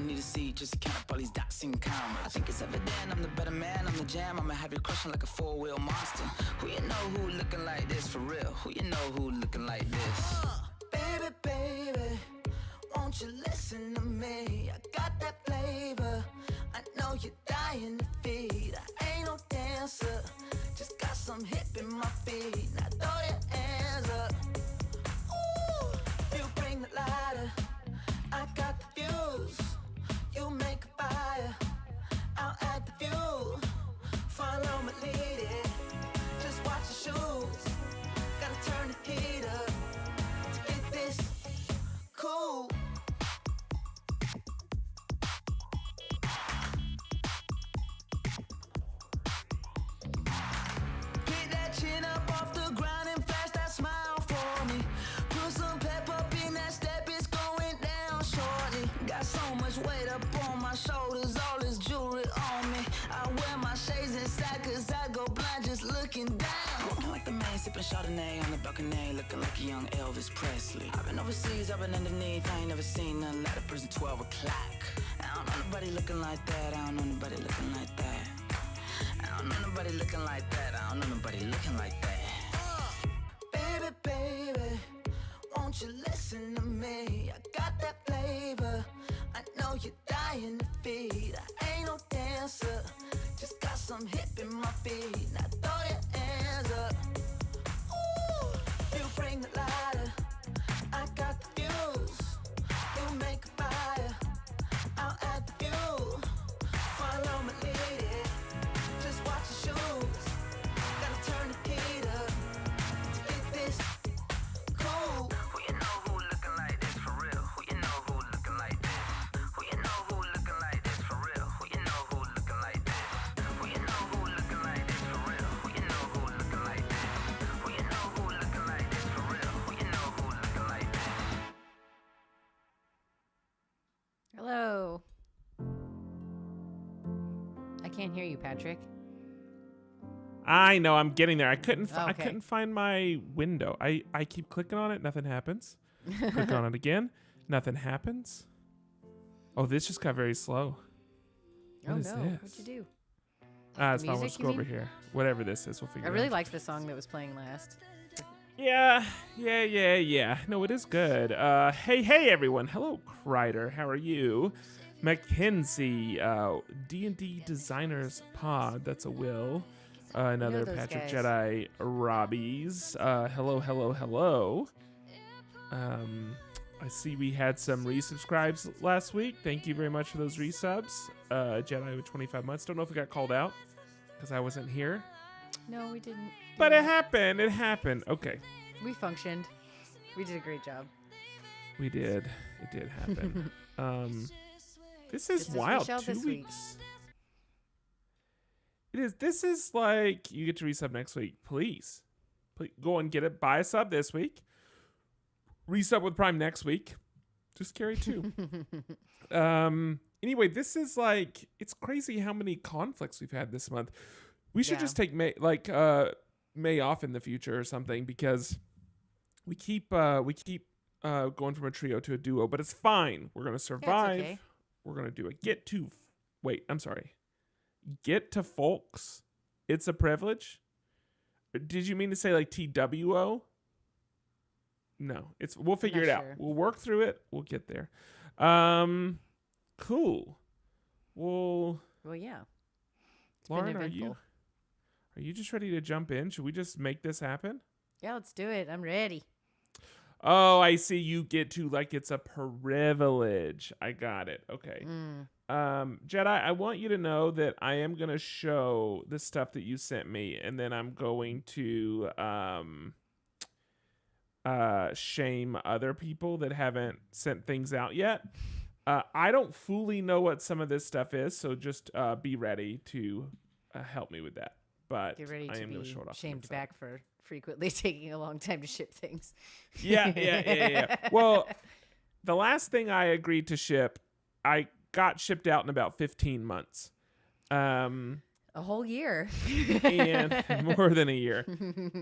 need to see just to count up all these dots and commas. I think it's evident I'm the better man, I'm the jam. I'ma have you crushing like a four-wheel monster. Who you know who looking like this for real? Who you know who looking like this? Baby, baby, won't you listen to me? I got that flavor. I know you're dying to feed. I ain't no dancer, just got some hip in my feet. Now throw your hands up. Ooh, you bring the lighter. I got the fuse. You make a fire. I'll add the fuel. Follow my lead. Just watch your shoes. Gotta turn the heat up to get this cool. Pick that chin up off the ground and flash that smile for me. Put some pep up in that step, it's going down shortly. Got so much weight up on my shoulders, all this jewelry on me. I wear my shades inside cause I go blind just looking down. Walking like the man, sipping Chardonnay on the balcony, looking like a young Elvis Presley. I've been overseas, I've been underneath, I ain't never seen nothing like a prison 12 o'clock. I don't know nobody looking like that, I don't know nobody looking like that. I don't know nobody looking like that, I don't know nobody looking like that. Baby, baby, won't you listen to me? I got that flavor, I know you're dying to feed. I ain't no dancer, just got some hip in my feet. Now throw your hands up. Ooh, you bring the lighter. I got the fuse. You make a fire. I'll add the fuel. Follow my lead. Just watch your shoes. Gotta turn the heat up to get this cool. Who you know who looking like this for real? Who you know who looking like this? Who you know who looking like this for real? Who you know who looking like this? Who you know who looking like this for real? Who you know who looking like this? Who you know who looking like this for real? Who you know who looking like this? Hello. I can't hear you, Patrick. I know, I'm getting there. I couldn't Okay. I couldn't find my window. I keep clicking on it, nothing happens. Click on it again, nothing happens. Oh, this just got very slow. What is no. this? What'd you do? It's fine. We'll Music, just you go over mean? here. Whatever this is, we'll figure I it really out. liked the song that was playing last. Yeah. No, it is good. Hey, everyone. Hello, Kreider. How are you? Mackenzie, D&D Designers Pod. That's a Will. Another those Patrick guys. Jedi Robbies. Hello. I see we had some resubscribes last week. Thank you very much for those resubs. Jedi with 25 months. Don't know if it got called out because I wasn't here. No, we didn't. But it happened. Okay. We functioned. We did a great job. We did. It did happen. This is Just as we wild. shall 2 this week. weeks. It is. This is like you get to resub next week. Please go and get it. Buy a sub this week. Resub with Prime next week. Just carry 2. Anyway, this is like it's crazy how many conflicts we've had this month. We should Yeah. just take May off in the future or something because we keep going from a trio to a duo, but it's fine. We're gonna survive. okay. We're gonna do a get to folks. It's a privilege. Did you mean to say like TWO? No, we'll figure it Not out. sure. We'll work through it. We'll get there. Cool. Well, Yeah. Lauren, been are eventful. you just ready to jump in? Should we just make this happen? Yeah, let's do it. I'm ready. Oh, I see. You get to like it's a privilege. I got it. Okay. Jedi, I want you to know that I am going to show the stuff that you sent me, and then I'm going to shame other people that haven't sent things out yet. I don't fully know what some of this stuff is, so just be ready to help me with that. But Get ready I to am going to be show it off. shamed back for frequently taking a long time to ship things. Yeah. Well, the last thing I agreed to ship, I got shipped out in about 15 months. A whole year. And more than a year.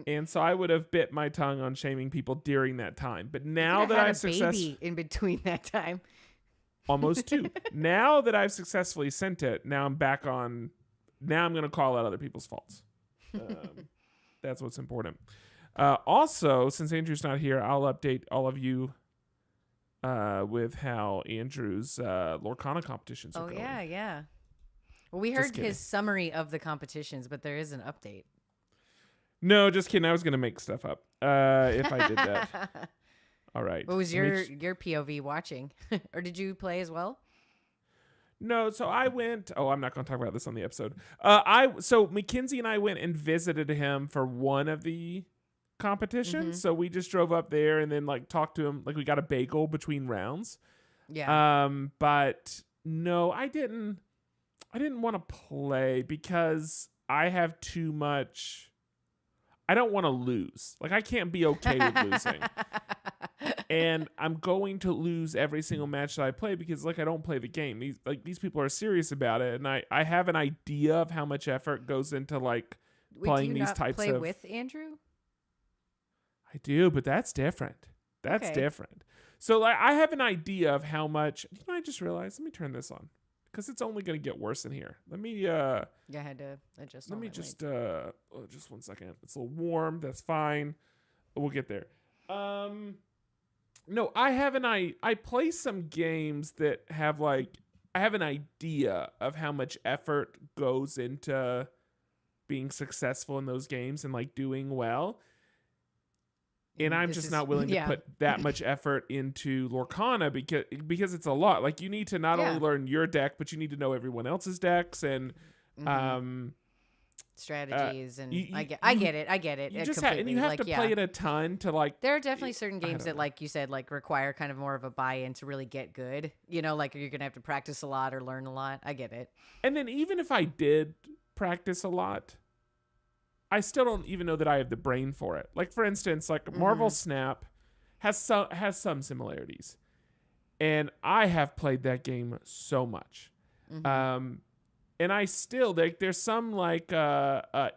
And so I would have bit my tongue on shaming people during that time. But now that had I'm a successful, baby in between that time. Almost 2. Now that I've successfully sent it, now I'm back on. Now I'm going to call out other people's faults. That's what's important. Also, since Andrew's not here, I'll update all of you with how Andrew's Lorcana competitions are going. Oh, yeah. Well, we heard his summary of the competitions, but there is an update. No, just kidding. I was going to make stuff up if I did that. All right. What was your POV watching? Or did you play as well? No, so I went. Oh, I'm not going to talk about this on the episode. So Mackenzie and I went and visited him for one of the competitions. So we just drove up there and then like talked to him. Like we got a bagel between rounds. Yeah. But no, I didn't want to play because I have too much. I don't want to lose. Like I can't be okay with losing. And I'm going to lose every single match that I play because like I don't play the game. These people are serious about it, and I have an idea of how much effort goes into like playing these types of. Play with Andrew? I do, but that's different. That's different. So like I have an idea of how much. You know, I just realized. Let me turn this on because it's only going to get worse in here. Let me. Yeah, I had to adjust. Let me just. Just 1 second. It's a little warm. That's fine. We'll get there. No, I play some games that have like I have an idea of how much effort goes into being successful in those games and like doing well. And I'm just not willing to put that much effort into Lorcana because it's a lot. Like you need to not only learn your deck, but you need to know everyone else's decks and strategies I get it. You just have to play it a ton to like. There are definitely certain games that, like you said, like require kind of more of a buy-in to really get good. You know, like you're gonna have to practice a lot or learn a lot. I get it. And then even if I did practice a lot, I still don't even know that I have the brain for it. Like for instance, like Marvel Snap has some similarities, and I have played that game so much. And I still there's some like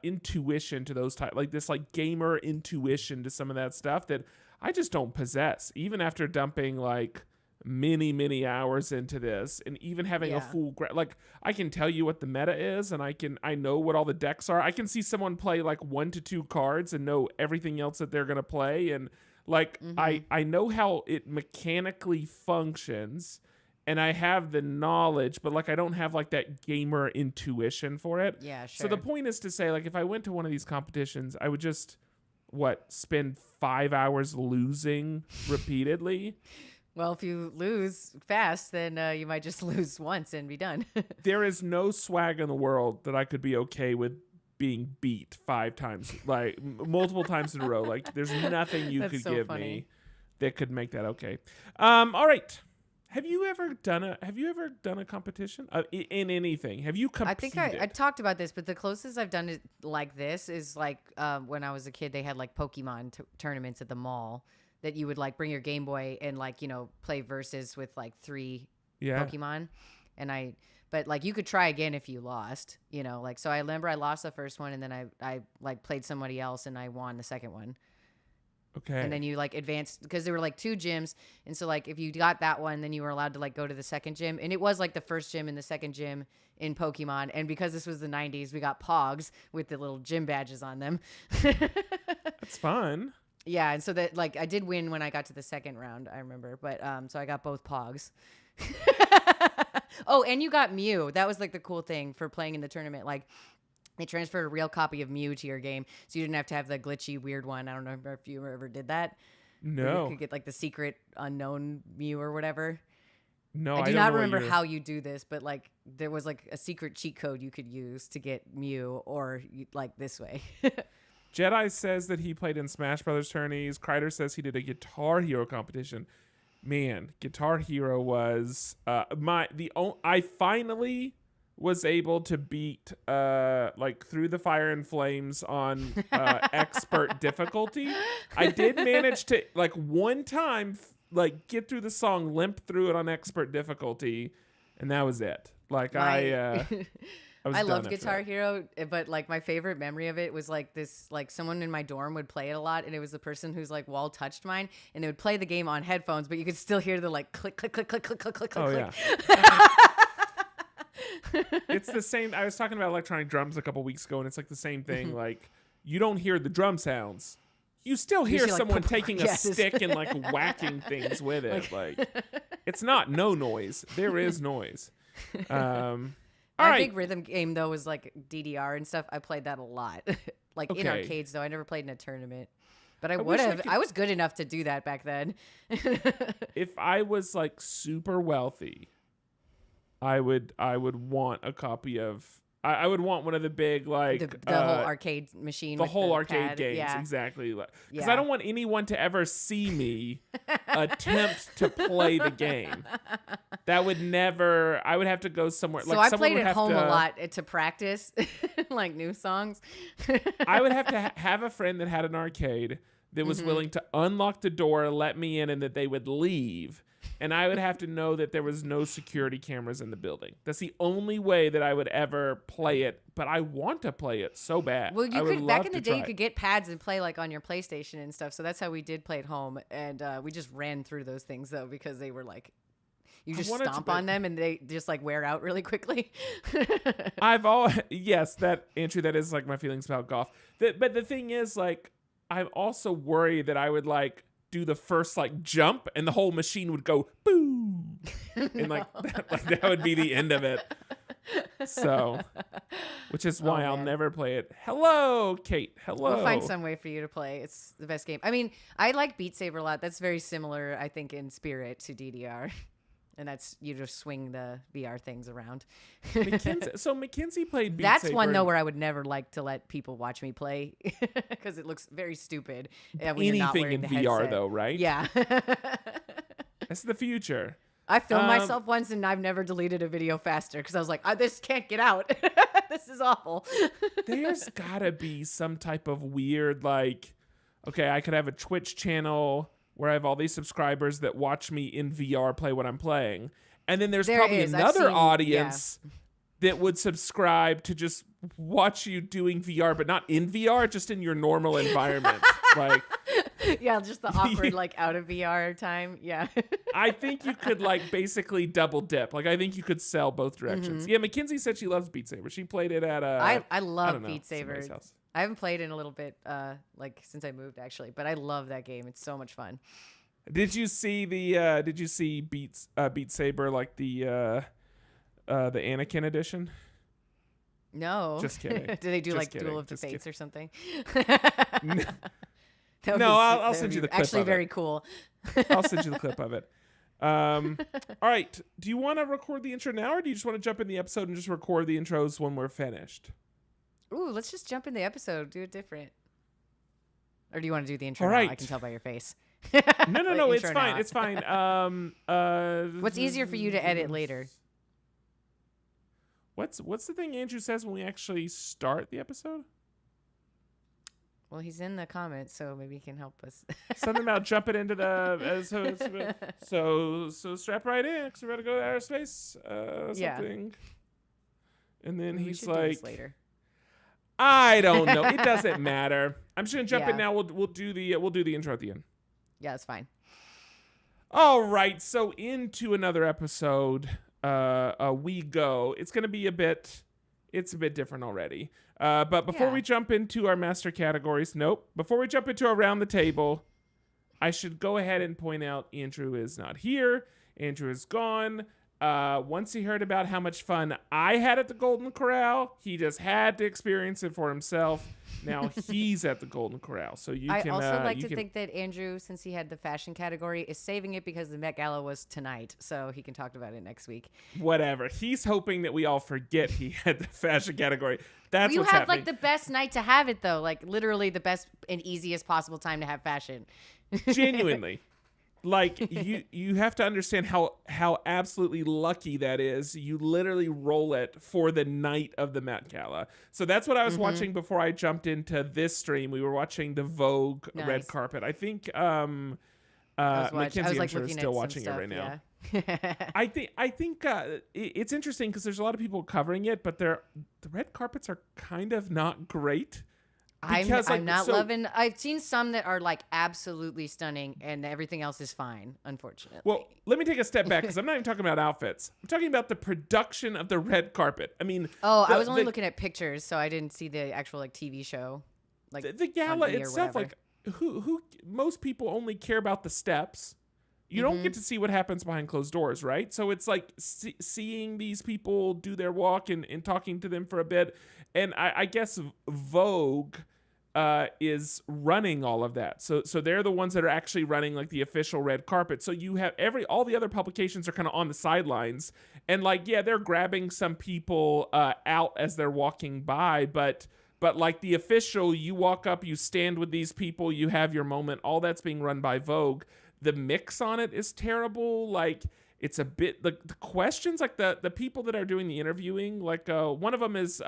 intuition to those type, like this like gamer intuition to some of that stuff that I just don't possess, even after dumping like many hours into this, and even having a full like I can tell you what the meta is, and I know what all the decks are. I can see someone play like 1 to 2 cards and know everything else that they're gonna play, and like I know how it mechanically functions. And I have the knowledge, but like I don't have like that gamer intuition for it. Yeah, sure. So the point is to say, like, if I went to one of these competitions, I would just spend 5 hours losing repeatedly. Well, if you lose fast, then you might just lose once and be done. There is no swag in the world that I could be okay with being beat 5 times, like multiple times in a row. Like there's nothing you could give me that could make that okay. All right. Have you ever done a competition in anything? Have you competed? I think I talked about this, but the closest I've done it like this is like when I was a kid, they had like Pokemon tournaments at the mall that you would like bring your Game Boy and like, you know, play versus with like 3 Pokemon. But like you could try again if you lost, you know, like, so I remember I lost the first one and then I like played somebody else and I won the second one. Okay. And then you like advanced because there were like 2 gyms. And so like if you got that one, then you were allowed to like go to the second gym. And it was like the first gym and the second gym in Pokemon. And because this was the 90s, we got Pogs with the little gym badges on them. That's fun. Yeah. And so that like I did win when I got to the second round, I remember. But so I got both Pogs. Oh, and you got Mew. That was like the cool thing for playing in the tournament. Like they transferred a real copy of Mew to your game, so you didn't have to have the glitchy, weird one. I don't know if you ever did that. No. You could get like the secret unknown Mew or whatever. No, I do not remember how you do this, but like there was like a secret cheat code you could use to get Mew or like this way. Jedi says that he played in Smash Brothers tourneys. Kreider says he did a Guitar Hero competition. Man, Guitar Hero was I finally was able to beat like Through the Fire and Flames on expert difficulty. I did manage to like one time like get through the song, limp through it on expert difficulty, and that was it. Like I I done love after Guitar that. Hero, but like my favorite memory of it was like this, like someone in my dorm would play it a lot, and it was the person whose like wall touched mine, and they would play the game on headphones, but you could still hear the like click, click, click, click, click, click, click, Oh click. yeah. It's the same. I was talking about electronic drums a couple weeks ago, and it's like the same thing. Like you don't hear the drum sounds. You still hear see, like, someone taking a yes. stick and like whacking things with it. Like it's not no noise. There is noise. All My right. big rhythm game though was like DDR and stuff. I played that a lot, like in Okay. arcades though. I never played in a tournament, but I wish would I have. could- I was good enough to do that back then. If I was like super wealthy, I would want a copy of. I would want one of the big like the whole arcade machine. the with whole the arcade pad. games, Yeah. exactly. Because Yeah. I don't want anyone to ever see me attempt to play the game. That would never. I would have to go somewhere. So like I someone played would at have home to, a lot to practice, like new songs. I would have to have a friend that had an arcade that was Mm-hmm. willing to unlock the door, let me in, and that they would leave. And I would have to know that there was no security cameras in the building. That's the only way that I would ever play it. But I want to play it so bad. Well, you I would could back love in the to day try you it. could get pads and play like on your PlayStation and stuff. So that's how we did play at home, and we just ran through those things though because they were like you just wanted to stomp be- on them and they just like wear out really quickly. Yes, that Andrew, that is like my feelings about golf. But the thing is, like, I'm also worried that I would like do the first like jump and the whole machine would go boom, and like that would be the end of it. So, which is why I'll man. never play it. Hello, Kate. Hello. We'll find some way for you to play. It's the best game. I mean, I like Beat Saber a lot. That's very similar, I think, in spirit to DDR. And that's you just swing the VR things around. Mackenzie played Beat That's Saber. one though where I would never like to let people watch me play because it looks very stupid. When you're not Anything wearing in the VR headset. though, right? Yeah. That's the future. I filmed myself once and I've never deleted a video faster because I was like, this can't get out. This is awful. There's gotta be some type of weird, like, okay, I could have a Twitch channel where I have all these subscribers that watch me in VR play what I'm playing. And then there's There probably is. I've another seen- audience that would subscribe to just watch you doing VR, but not in VR, just in your normal environment. Like, Yeah, just the awkward like out of VR time. Yeah. I think you could like basically double dip. Like, I think you could sell both directions. Yeah, Mackenzie said she loves Beat Saber. She played it at I love don't know, Beat Saber. somebody's house. I haven't played in a little bit, like since I moved actually, but I love that game. It's so much fun. Did you see the Beat Saber, like the Anakin edition? No. Just kidding. Did they do Just like kidding. Duel of the Just Fates or something? No, I'll that send would you be the clip actually of it. very cool. I'll send you the clip of it. All right. Do you want to record the intro now, or do you just want to jump in the episode and just record the intros when we're finished? Ooh, let's just jump in the episode. Do it different. Or do you want to do the intro All now? right. I can tell by your face. No, it's Intro fine. now. It's fine. What's easier for you to edit later? What's the thing Andrew says when we actually start the episode? Well, he's in the comments, so maybe he can help us. Something about jumping into the so strap right in because we're about to go to outer space. Yeah. Something. And then We he's should do this like, later. I don't know. It doesn't matter. I'm just gonna jump in Yeah. now. We'll do the intro at the end. Yeah, it's fine. All right, so into another episode. We go. It's gonna be a bit different already. But before Yeah. we jump into our master categories, before we jump into around the table, I should go ahead and point out Andrew is not here. Andrew is gone. Once he heard about how much fun I had at the Golden Corral, he just had to experience it for himself. Now he's at the Golden Corral, so you I can. also like you to can- think that Andrew, since he had the fashion category, is saving it because the Met Gala was tonight, so he can talk about it next week. whatever. He's hoping that we all forget he had the fashion category. That's You what's have happening. like the best night to have it though, like literally the best and easiest possible time to have fashion. Genuinely. Like you have to understand how absolutely lucky that is. You literally roll it for the night of the Met Gala. So that's what I was watching before I jumped into this stream. We were watching the Vogue red Nice. carpet. I think I was Mackenzie, I'm like sure, is looking still at watching some it right stuff, now. I think it's interesting because there's a lot of people covering it, but the red carpets are kind of not great. Because, I'm not loving. I've seen some that are like absolutely stunning, and everything else is fine. Unfortunately. Well, let me take a step back because I'm not even talking about outfits. I'm talking about the production of the red carpet. I mean, I was only looking at pictures, so I didn't see the actual like TV show. Like the gala on E! or itself. whatever. Like, who? Most people only care about the steps. You don't get to see what happens behind closed doors, right? So it's like seeing these people do their walk and talking to them for a bit. And I guess Vogue is running all of that. So they're the ones that are actually running like the official red carpet. So you have all the other publications are kind of on the sidelines. And like, yeah, they're grabbing some people out as they're walking by. But like the official, you walk up, you stand with these people, you have your moment. All that's being run by Vogue. The mix on it is terrible. Like it's a bit the questions, like the people that are doing the interviewing, like one of them is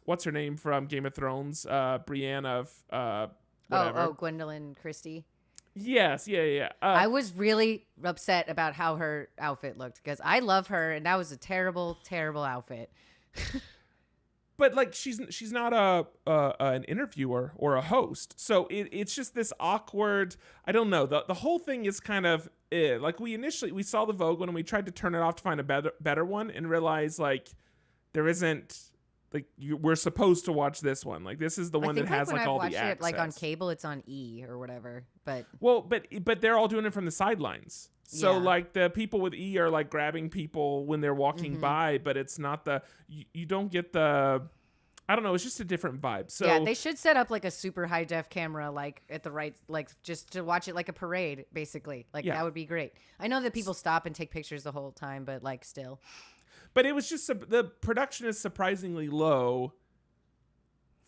what's her name from Game of Thrones, Brienne of whatever. Oh, Gwendolyn Christie. Yes, yeah. I was really upset about how her outfit looked because I love her, and that was a terrible, terrible outfit. But like she's not an interviewer or a host, so it's just this awkward. I don't know. The whole thing is kind of like we saw the Vogue one and we tried to turn it off to find a better one and realize like there isn't like we're supposed to watch this one. Like this is the one that has like all the access. It, like on cable, it's on E! or whatever. But but they're all doing it from the sidelines. So like the people with E! are like grabbing people when they're walking by, but it's not you don't get the. I don't know. It's just a different vibe. So yeah, they should set up like a super high def camera, like at the right, like just to watch it like a parade, basically. Like that would be great. I know that people stop and take pictures the whole time, but like still. But it was just the production is surprisingly low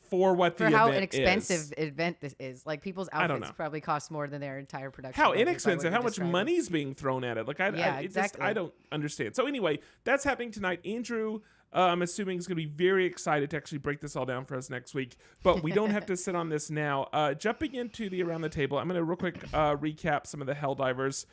for what the event is. For how inexpensive event this is. Like people's outfits probably cost more than their entire production. How inexpensive? How much money's being thrown at it? Like exactly. I don't understand. So anyway, that's happening tonight. Andrew, I'm assuming is going to be very excited to actually break this all down for us next week. But we don't have to sit on this now. Jumping into the Around the Table, I'm going to real quick recap some of the Helldivers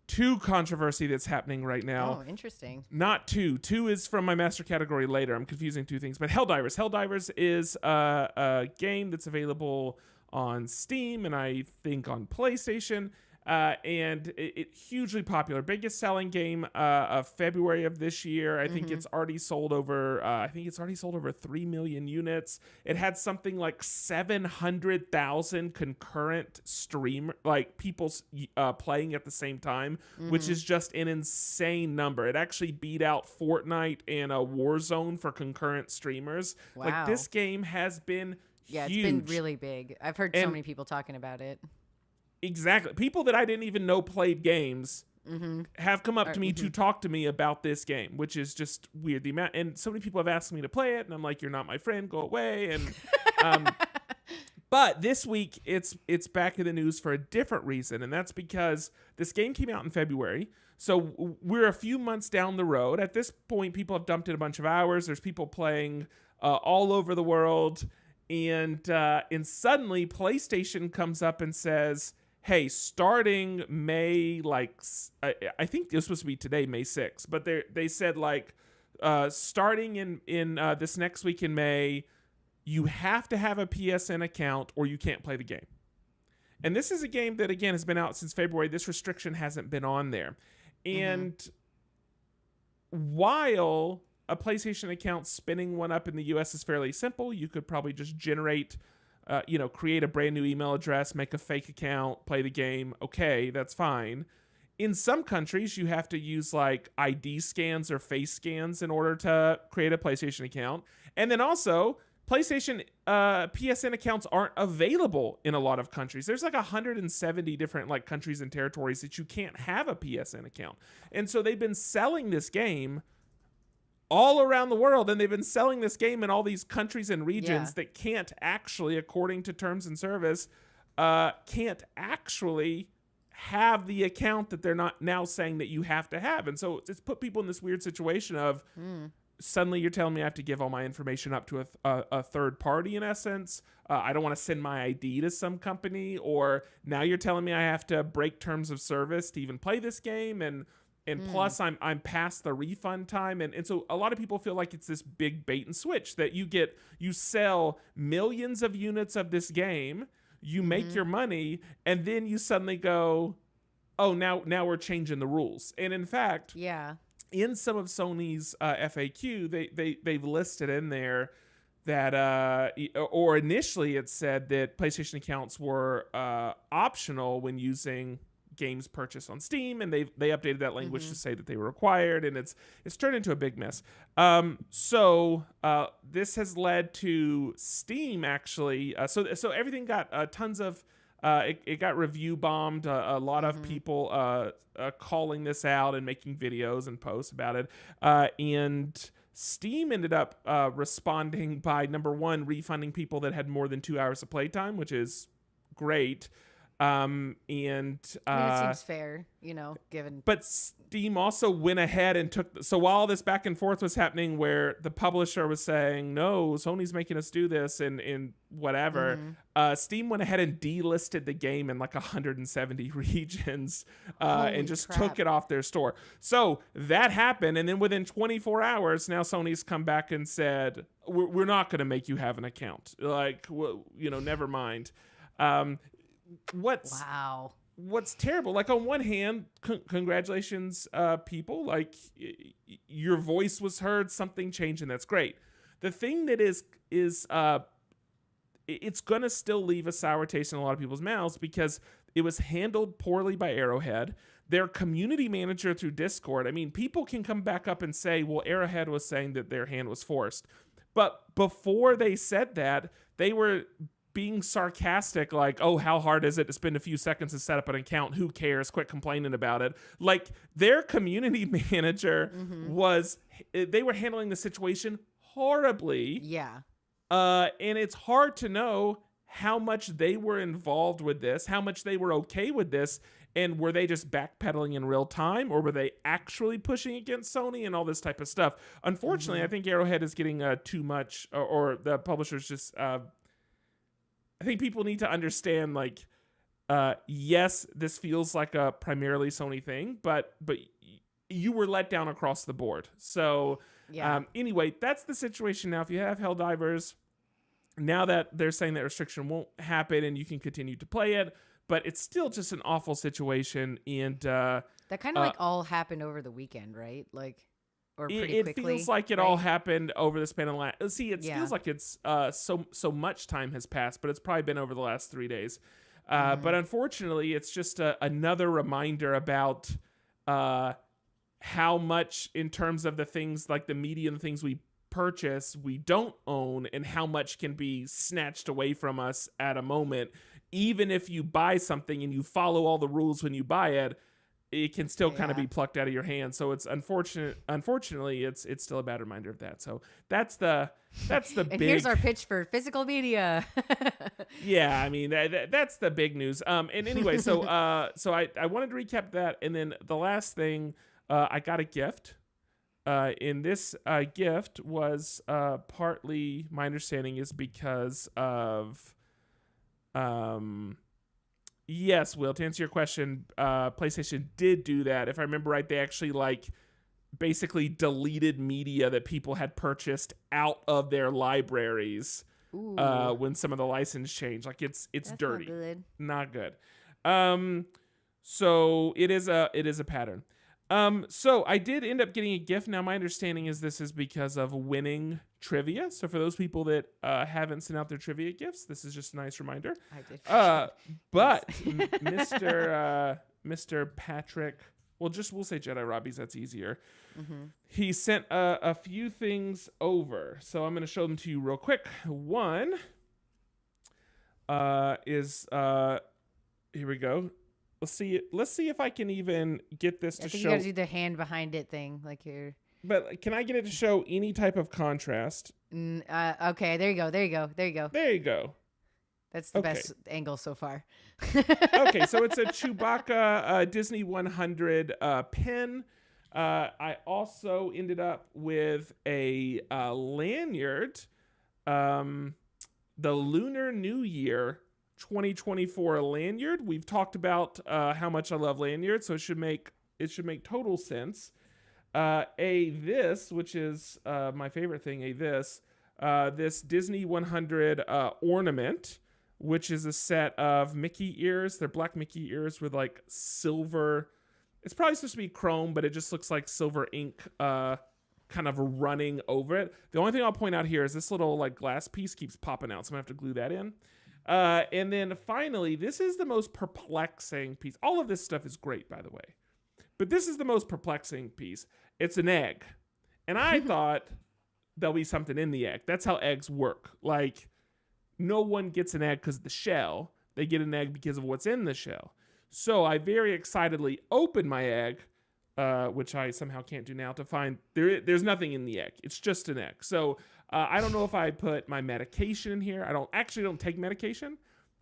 2 controversy that's happening right now. Oh, interesting. Not 2. 2 is from my master category later. I'm confusing 2 things. But Helldivers. Helldivers is a game that's available on Steam and I think on PlayStation. And it hugely popular. Biggest selling game of February of this year. I think it's already sold over 3 million units. It had something like 700,000 concurrent people playing at the same time, which is just an insane number. It actually beat out Fortnite and Warzone for concurrent streamers. Wow. Like this game has been huge. It's been really big. I've heard so many people talking about it. Exactly. People that I didn't even know played games have come up to me to talk to me about this game, which is just weird. The amount, and so many people have asked me to play it, and I'm like, "You're not my friend. Go away." And but this week, it's back in the news for a different reason, and that's because this game came out in February. So we're a few months down the road. At this point, people have dumped in a bunch of hours. There's people playing all over the world, and suddenly PlayStation comes up and says, hey, starting May, I think it was supposed to be today, May 6th, but they said starting in this next week in May, you have to have a PSN account or you can't play the game. And this is a game that, again, has been out since February. This restriction hasn't been on there. And while a PlayStation account spinning one up in the US is fairly simple, you could probably just generate create a brand new email address, make a fake account, play the game. Okay, that's fine. In some countries, you have to use like ID scans or face scans in order to create a PlayStation account. And then also, PlayStation PSN accounts aren't available in a lot of countries. There's like 170 different countries and territories that you can't have a PSN account. And so they've been selling this game all around the world, and they've been selling this game in all these countries and regions that can't actually, according to terms and service, can't actually have the account that they're not now saying that you have to have. And so it's put people in this weird situation of suddenly you're telling me I have to give all my information up to a third party in essence. I don't want to send my ID to some company, or now you're telling me I have to break terms of service to even play this game. And And plus I'm past the refund time. And so a lot of people feel like it's this big bait and switch that you sell millions of units of this game, you make your money, and then you suddenly go, oh, now we're changing the rules. And in fact, in some of Sony's FAQ, they've listed in there that or initially it said that PlayStation accounts were optional when using games purchased on Steam, and they updated that language to say that they were required, and it's turned into a big mess. So this has led to Steam actually. So everything got tons of. It got review bombed. A lot of people calling this out and making videos and posts about it. And Steam ended up responding by, number one, refunding people that had more than 2 hours of playtime, which is great. And I mean, it seems fair, given. But Steam also went ahead and so while this back and forth was happening where the publisher was saying, no, Sony's making us do this and whatever, Steam went ahead and delisted the game in like 170 regions and just took it off their store. So that happened. And then within 24 hours, now Sony's come back and said, we're not going to make you have an account. Like, never mind. What's terrible, like, on one hand, congratulations, people, like, your voice was heard, something changed, and that's great. The thing that is it's gonna still leave a sour taste in a lot of people's mouths because it was handled poorly by Arrowhead. Their community manager through Discord, I mean, people can come back up and say, well, Arrowhead was saying that their hand was forced, but before they said that, they were being sarcastic, like, oh, how hard is it to spend a few seconds to set up an account? Who cares? Quit complaining about it. Like, their community manager they were handling the situation horribly. Yeah. And it's hard to know how much they were involved with this, how much they were okay with this, and were they just backpedaling in real time, or were they actually pushing against Sony and all this type of stuff? Unfortunately, I think Arrowhead is getting too much, or the publishers just... I think people need to understand, like, yes, this feels like a primarily Sony thing, but you were let down across the board. So anyway, that's the situation now. If you have Helldivers, now that they're saying that restriction won't happen and you can continue to play it, but it's still just an awful situation. And that kind of like all happened over the weekend, right? Like... Or pretty it quickly, feels like it all happened over the span of it feels like it's so much time has passed, but it's probably been over the last 3 days. But unfortunately, it's just another reminder about how much, in terms of the things like the media and the things we purchase, we don't own, and how much can be snatched away from us at a moment. Even if you buy something and you follow all the rules when you buy it, it can still kind of be plucked out of your hand. So it's unfortunately, it's still a bad reminder of that. So that's the and big... here's our pitch for physical media. Yeah, I mean, that's the big news. And anyway, so I wanted to recap that. And then the last thing, I got a gift. And this gift was partly, my understanding is because of... Yes, Will, to answer your question, PlayStation did do that. If I remember right, they actually basically deleted media that people had purchased out of their libraries when some of the license changed. Like, it's that's dirty. Not good. So it is a pattern. So I did end up getting a gift. Now, my understanding is this is because of winning trivia. So for those people that haven't sent out their trivia gifts, this is just a nice reminder. I did. But Mr. Patrick, we'll say Jedi Robbie's. That's easier. He sent a few things over. So I'm going to show them to you real quick. One is here we go. Let's see if I can even get this to show. You gotta do the hand behind it thing, like here. But can I get it to show any type of contrast? Okay, there you go. There you go. That's the best angle so far. Okay, so it's a Chewbacca Disney 100 pin. I also ended up with a lanyard, the Lunar New Year 2024 lanyard. We've talked about how much I love lanyards, so it should make it should make total sense. This, which is my favorite thing, this Disney 100 ornament, which is a set of Mickey ears. They're black Mickey ears with like silver. It's probably supposed to be chrome, but it just looks like silver ink kind of running over it. The only thing I'll point out here is this little like glass piece keeps popping out, so I'm gonna have to glue that in. And then finally, this is the most perplexing piece. All of this stuff is great, by the way. But this is the most perplexing piece. It's an egg. And I thought there'll be something in the egg. That's how eggs work. Like, no one gets an egg because of the shell. They get an egg because of what's in the shell. So I very excitedly opened my egg, which I somehow can't do now, to find there's nothing in the egg. It's just an egg. So I don't know if I put my medication in here. I don't take medication.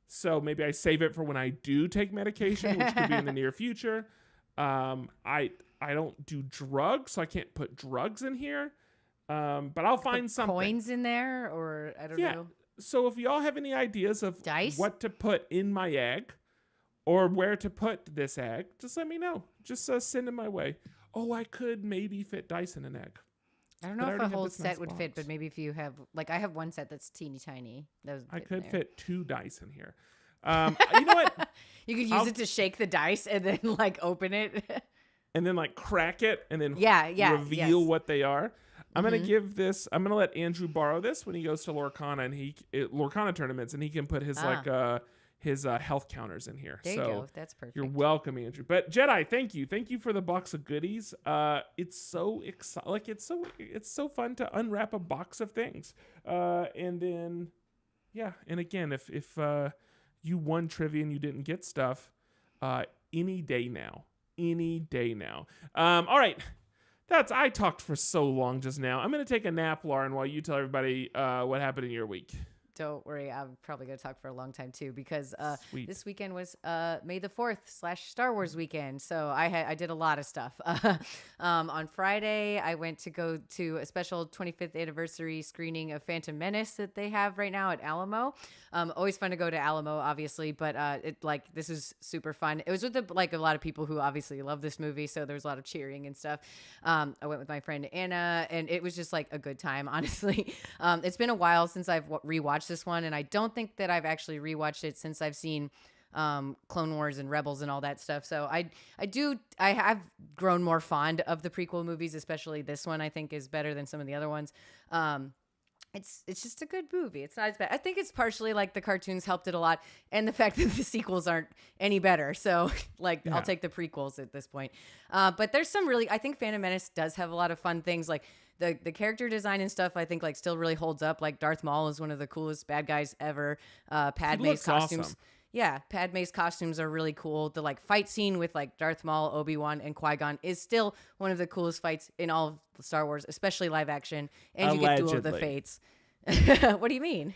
So maybe I save it for when I do take medication, which could be in the near future. I don't do drugs, so I can't put drugs in here. But I'll find something. Coins in there, or I don't know. So if y'all have any ideas of Dice? what to put in my egg or where to put this egg, just let me know. Just send it my way. Oh, I could maybe fit dice in an egg. I don't know if a whole set would fit, but maybe if you have, like, I have one set that's teeny tiny. I could fit 2 dice in here. You know what? You could use it to shake the dice and then like open it. And then like crack it and then reveal what they are. I'm going to let Andrew borrow this when he goes to Lorcana and Lorcana tournaments, and he can put his health counters in here. There you go. That's perfect. You're welcome, Andrew. But Jedi, thank you for the box of goodies. It's so exciting. Like it's so fun to unwrap a box of things. And then and again, if you won trivia and you didn't get stuff, any day now. All right. I talked for so long just now. I'm going to take a nap, Lauren, while you tell everybody what happened in your week. Don't worry. I'm probably going to talk for a long time, too, because this weekend was May the 4th / Star Wars weekend. So I did a lot of stuff. On Friday, I went to go to a special 25th anniversary screening of Phantom Menace that they have right now at Alamo. Always fun to go to Alamo, obviously, but this was super fun. It was with a lot of people who obviously love this movie, so there was a lot of cheering and stuff. I went with my friend Anna, and it was just like a good time, honestly. It's been a while since I've rewatched this one, and I don't think that I've actually rewatched it since I've seen Clone Wars and Rebels and all that stuff. So I have grown more fond of the prequel movies, especially this one. I think is better than some of the other ones. It's just a good movie. It's not as bad. I think it's partially like the cartoons helped it a lot, and the fact that the sequels aren't any better. So I'll take the prequels at this point. But there's some I think Phantom Menace does have a lot of fun things. Like the character design and stuff, I think still really holds up. Like Darth Maul is one of the coolest bad guys ever. Padme's costumes. Awesome. Yeah, Padme's costumes are really cool. The fight scene with Darth Maul, Obi-Wan, and Qui-Gon is still one of the coolest fights in all of Star Wars, especially live action. And you get Duel of the Fates. What do you mean?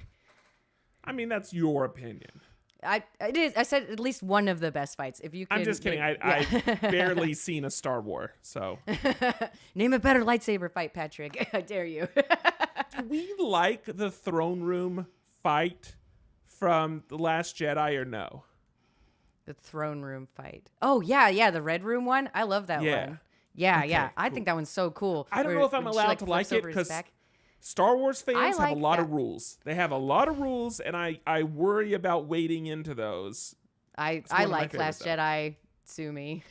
I mean, that's your opinion. It is. I said at least one of the best fights. If you can, I'm just kidding. I've barely seen a Star Wars, so. Name a better lightsaber fight, Patrick. I dare you. Do we like the throne room fight from The Last Jedi or no? The throne room fight. Oh, yeah. The Red Room one. I love that one. Yeah, okay, yeah. cool. I think that one's so cool. I don't know if I'm allowed to like it because Star Wars fans have a lot of rules. They have a lot of rules, and I worry about wading into those. I like Last Jedi. Sue me.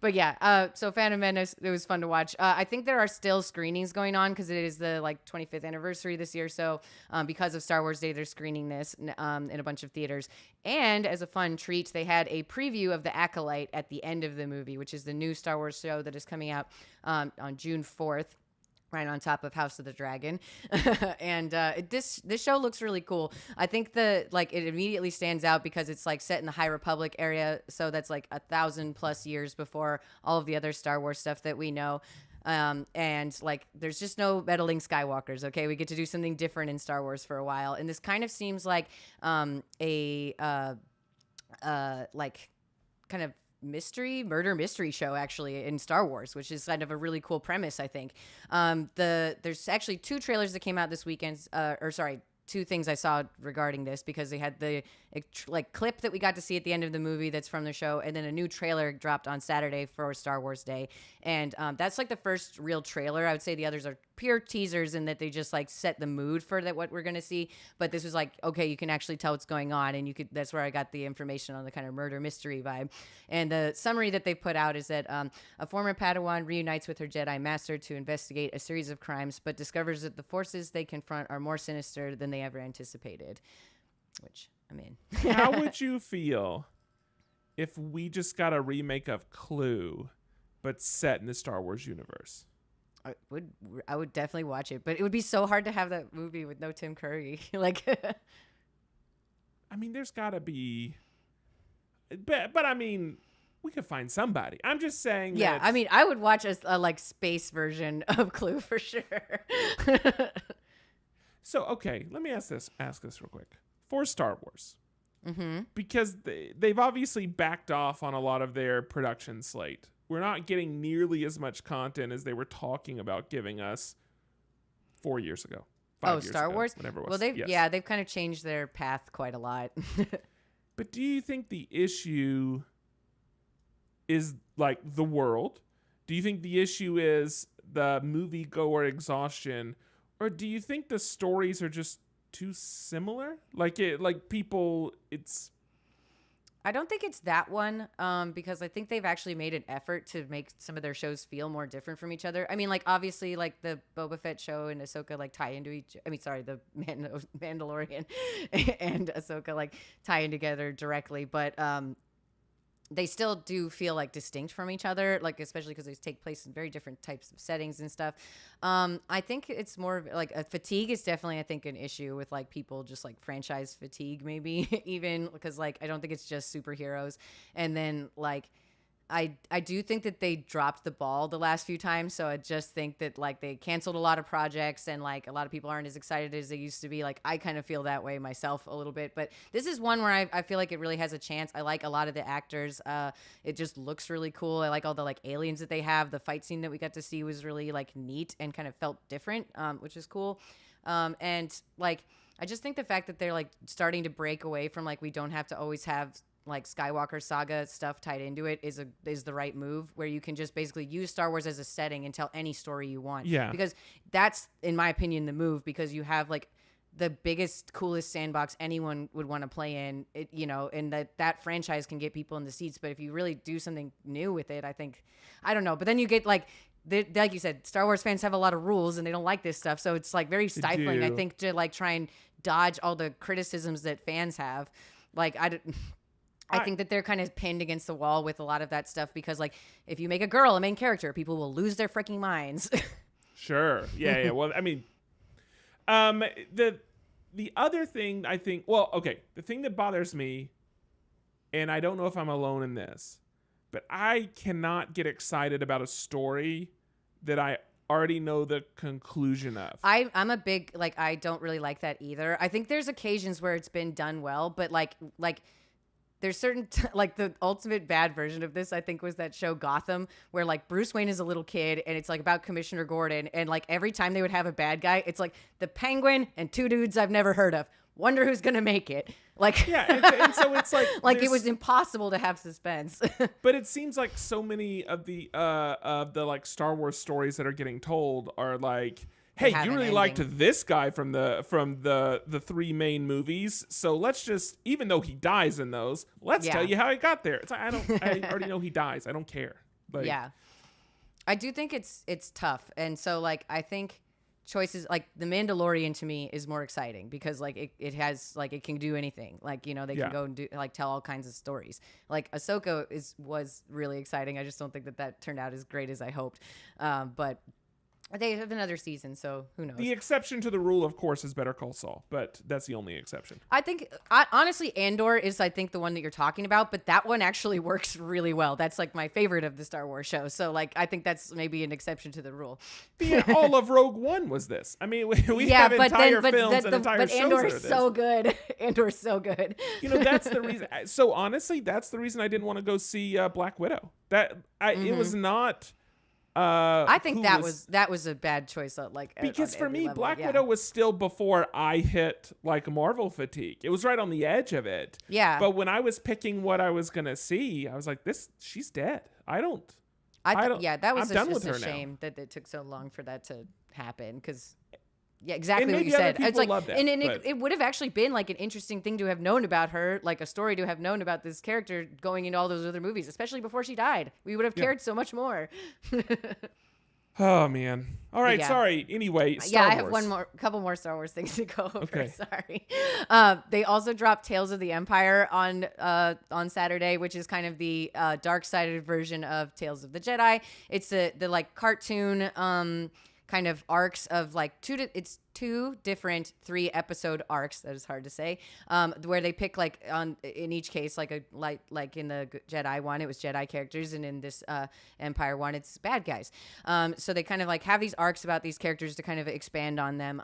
But yeah, so Phantom Menace, it was fun to watch. I think there are still screenings going on because it is the 25th anniversary this year. So because of Star Wars Day, they're screening this in a bunch of theaters. And as a fun treat, they had a preview of The Acolyte at the end of the movie, which is the new Star Wars show that is coming out on June 4th. Right on top of House of the Dragon. And this show looks really cool. I think it immediately stands out because it's set in the High Republic area. So that's 1,000+ years before all of the other Star Wars stuff that we know. And there's just no meddling Skywalkers. Okay. We get to do something different in Star Wars for a while. And this kind of seems like kind of murder mystery show actually in Star Wars, which is kind of a really cool premise, I think. There's actually 2 trailers that came out this weekend, two things I saw regarding this, because they had the like clip that we got to see at the end of the movie that's from the show, and then a new trailer dropped on Saturday for Star Wars Day, and that's like the first real trailer. I would say the others are pure teasers in that they just like set the mood for that what we're gonna see. But this was like, okay, you can actually tell what's going on, and you could. That's where I got the information on the kind of murder mystery vibe. And the summary that they put out is that a former Padawan reunites with her Jedi master to investigate a series of crimes, but discovers that the forces they confront are more sinister than they ever anticipated. Which, I mean, how would you feel if we just got a remake of Clue, but set in the Star Wars universe? I would definitely watch it, but it would be so hard to have that movie with no Tim Curry. Like, I mean, there's got to be, but I mean, we could find somebody. I'm just saying. Yeah, that, I mean, I would watch a like space version of Clue for sure. So, okay, let me ask this real quick. For Star Wars, because they've obviously backed off on a lot of their production slate. We're not getting nearly as much content as they were talking about giving us 4 years ago. 5 years Star ago, Wars? whatever it was. Well, they've kind of changed their path quite a lot. But do you think the issue is like the world? Do you think the issue is the moviegoer exhaustion? Or do you think the stories are just too similar? I don't think it's that one, because I think they've actually made an effort to make some of their shows feel more different from each other. I mean, like, obviously, like, the Boba Fett show and Ahsoka, like, tie into the Mandalorian and Ahsoka, like, tie in together directly. But they still do feel, like, distinct from each other, like, especially because they take place in very different types of settings and stuff. I think it's more of, like, fatigue is definitely, I think, an issue with, like, people just, like, franchise fatigue, maybe, even, because, like, I don't think it's just superheroes. And then, like, I do think that they dropped the ball the last few times, so I just think that, like, they canceled a lot of projects, and, like, a lot of people aren't as excited as they used to be. Like, I kind of feel that way myself a little bit, but this is one where I feel like it really has a chance. I like a lot of the actors. It just looks really cool. I like all the, like, aliens that they have. The fight scene that we got to see was really, like, neat and kind of felt different, which is cool. And, like, I just think the fact that they're, like, starting to break away from, like, we don't have to always have, like, Skywalker saga stuff tied into it is the right move, where you can just basically use Star Wars as a setting and tell any story you want. Yeah. Because that's, in my opinion, the move, because you have, like, the biggest, coolest sandbox anyone would want to play in, it, you know, and that franchise can get people in the seats. But if you really do something new with it, I don't know. But then you get, like you said, Star Wars fans have a lot of rules and they don't like this stuff. So it's, like, very stifling, I think, to, like, try and dodge all the criticisms that fans have. Like, I think that they're kind of pinned against the wall with a lot of that stuff, because, like, if you make a girl a main character, people will lose their freaking minds. Sure. Yeah. Well, I mean, the other thing I think, well, okay, the thing that bothers me, and I don't know if I'm alone in this, but I cannot get excited about a story that I already know the conclusion of. I'm a big, like, I don't really like that either. I think there's occasions where it's been done well, but like there's certain like the ultimate bad version of this, I think, was that show Gotham, where, like, Bruce Wayne is a little kid and it's, like, about Commissioner Gordon, and, like, every time they would have a bad guy, it's like the Penguin and two dudes I've never heard of. Wonder who's gonna make it. Like, yeah, and so it's like like it was impossible to have suspense. But it seems like so many of the like Star Wars stories that are getting told are like, hey, you really liked this guy from the three main movies, so let's just, even though he dies in those, let's tell you how he got there. It's like, I already know he dies. I don't care. Like, yeah, I do think it's tough, and so, like, I think choices like The Mandalorian to me is more exciting because, like, it has, like, it can do anything. Like, you know, they can go and do, like, tell all kinds of stories. Like, Ahsoka was really exciting. I just don't think that turned out as great as I hoped. But they have another season, so who knows? The exception to the rule, of course, is Better Call Saul, but that's the only exception. I think, honestly, Andor is, I think, the one that you're talking about, but that one actually works really well. That's, like, my favorite of the Star Wars shows, so, like, I think that's maybe an exception to the rule. All of Rogue One was this. I mean, we have entire films and entire shows Andor that is are this. so good. Andor is so good. You know, that's the reason. So, honestly, that's the reason I didn't want to go see Black Widow. It was not I think that was a bad choice. Because for me, level. Black Widow was still before I hit like Marvel fatigue. It was right on the edge of it. Yeah. But when I was picking what I was gonna see, I was like, she's dead. Yeah, that was I'm done just with a her now. shame that it took so long for that to happen. Because, yeah, exactly what maybe you other said. It's people like, love that, and but- it would have actually been like an interesting thing to have known about her, like a story to have known about this character going into all those other movies, especially before she died. We would have cared so much more. Oh man. All right. Yeah. Sorry. Anyway, Star I Wars. have couple more Star Wars things to go over. Okay. Sorry. They also dropped Tales of the Empire on Saturday, which is kind of the dark-sided version of Tales of the Jedi. It's the like cartoon kind of arcs of like two different 3-episode arcs. That is hard to say. Where they pick like in each case like in the Jedi one it was Jedi characters, and in this Empire one it's bad guys. So they kind of like have these arcs about these characters to kind of expand on them.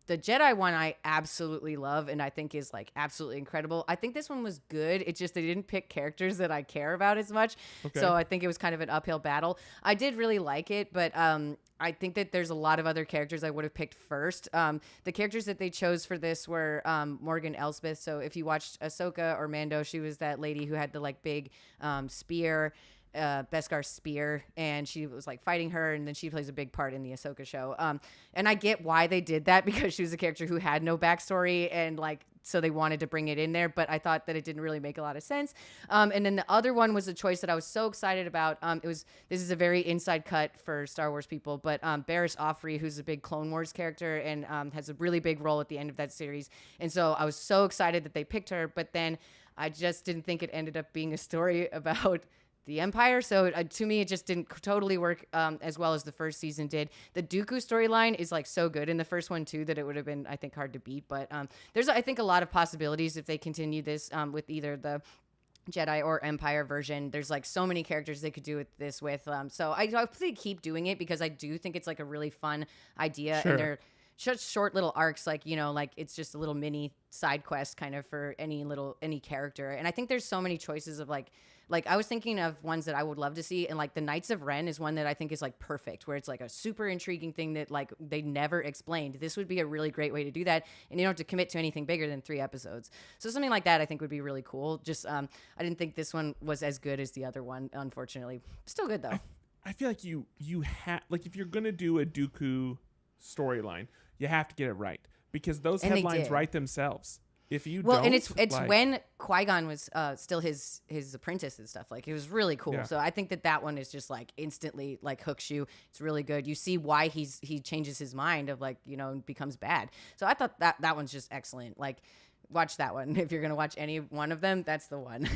The Jedi one I absolutely love and I think is like absolutely incredible. I think this one was good. It's just they didn't pick characters that I care about as much. Okay. So I think it was kind of an uphill battle. I did really like it, but I think that there's a lot of other characters I would have picked first. The characters that they chose for this were Morgan Elsbeth. So if you watched Ahsoka or Mando, she was that lady who had the like big spear, Beskar spear, and she was like fighting her, and then she plays a big part in the Ahsoka show. And I get why they did that because she was a character who had no backstory, and like so they wanted to bring it in there, but I thought that it didn't really make a lot of sense. And then the other one was a choice that I was so excited about. This is a very inside cut for Star Wars people, but Barriss Offrey, who's a big Clone Wars character and has a really big role at the end of that series. And so I was so excited that they picked her, but then I just didn't think it ended up being a story about the Empire. So to me, it just didn't totally work as well as the first season did. The Dooku storyline is like so good in the first one too that it would have been, I think, hard to beat. But there's, I think, a lot of possibilities if they continue this with either the Jedi or Empire version. There's like so many characters they could do this with. So I hope they keep doing it because I do think it's like a really fun idea. Sure. And they're such short little arcs, like, you know, like it's just a little mini side quest kind of for any character. And I think there's so many choices of like I was thinking of ones that I would love to see, and like the Knights of Ren is one that I think is like perfect, where it's like a super intriguing thing that like they never explained. This would be a really great way to do that, and you don't have to commit to anything bigger than 3 episodes. So something like that I think would be really cool. Just I didn't think this one was as good as the other one, unfortunately. Still good though. I feel like you have, like, if you're gonna do a Dooku storyline, you have to get it right, because those And they headlines did. write themselves. If you Well, don't, and it's like, when Qui-Gon was still his apprentice and stuff. Like, it was really cool. Yeah. So I think that one is just like instantly like hooks you. It's really good. You see why he changes his mind of like, you know, and becomes bad. So I thought that one's just excellent. Like, watch that one. If you're going to watch any one of them, that's the one.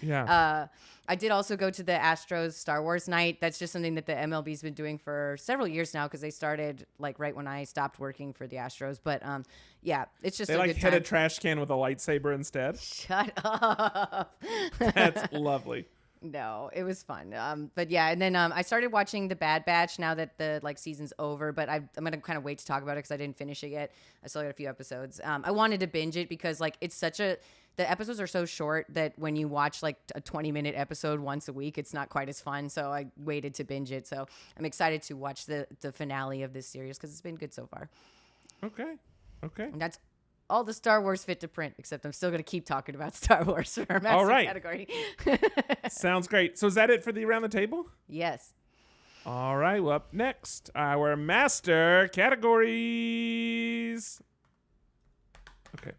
Yeah. I did also go to the Astros Star Wars night. That's just something that the MLB's been doing for several years now, because they started like right when I stopped working for the Astros. But yeah, it's just They a like good hit time. a trash can with a lightsaber instead. Shut up. That's lovely. No, it was fun. But yeah, and then I started watching The Bad Batch now that the like season's over, but I'm going to kind of wait to talk about it because I didn't finish it yet. I still got a few episodes. I wanted to binge it because like it's the episodes are so short that when you watch like a 20-minute episode once a week, it's not quite as fun. So I waited to binge it. So I'm excited to watch the finale of this series because it's been good so far. Okay. And that's all the Star Wars fit to print, except I'm still going to keep talking about Star Wars for our master All right. category. Sounds great. So is that it for the Around the Table? Yes. All right. Well, up next, our master categories. Okay.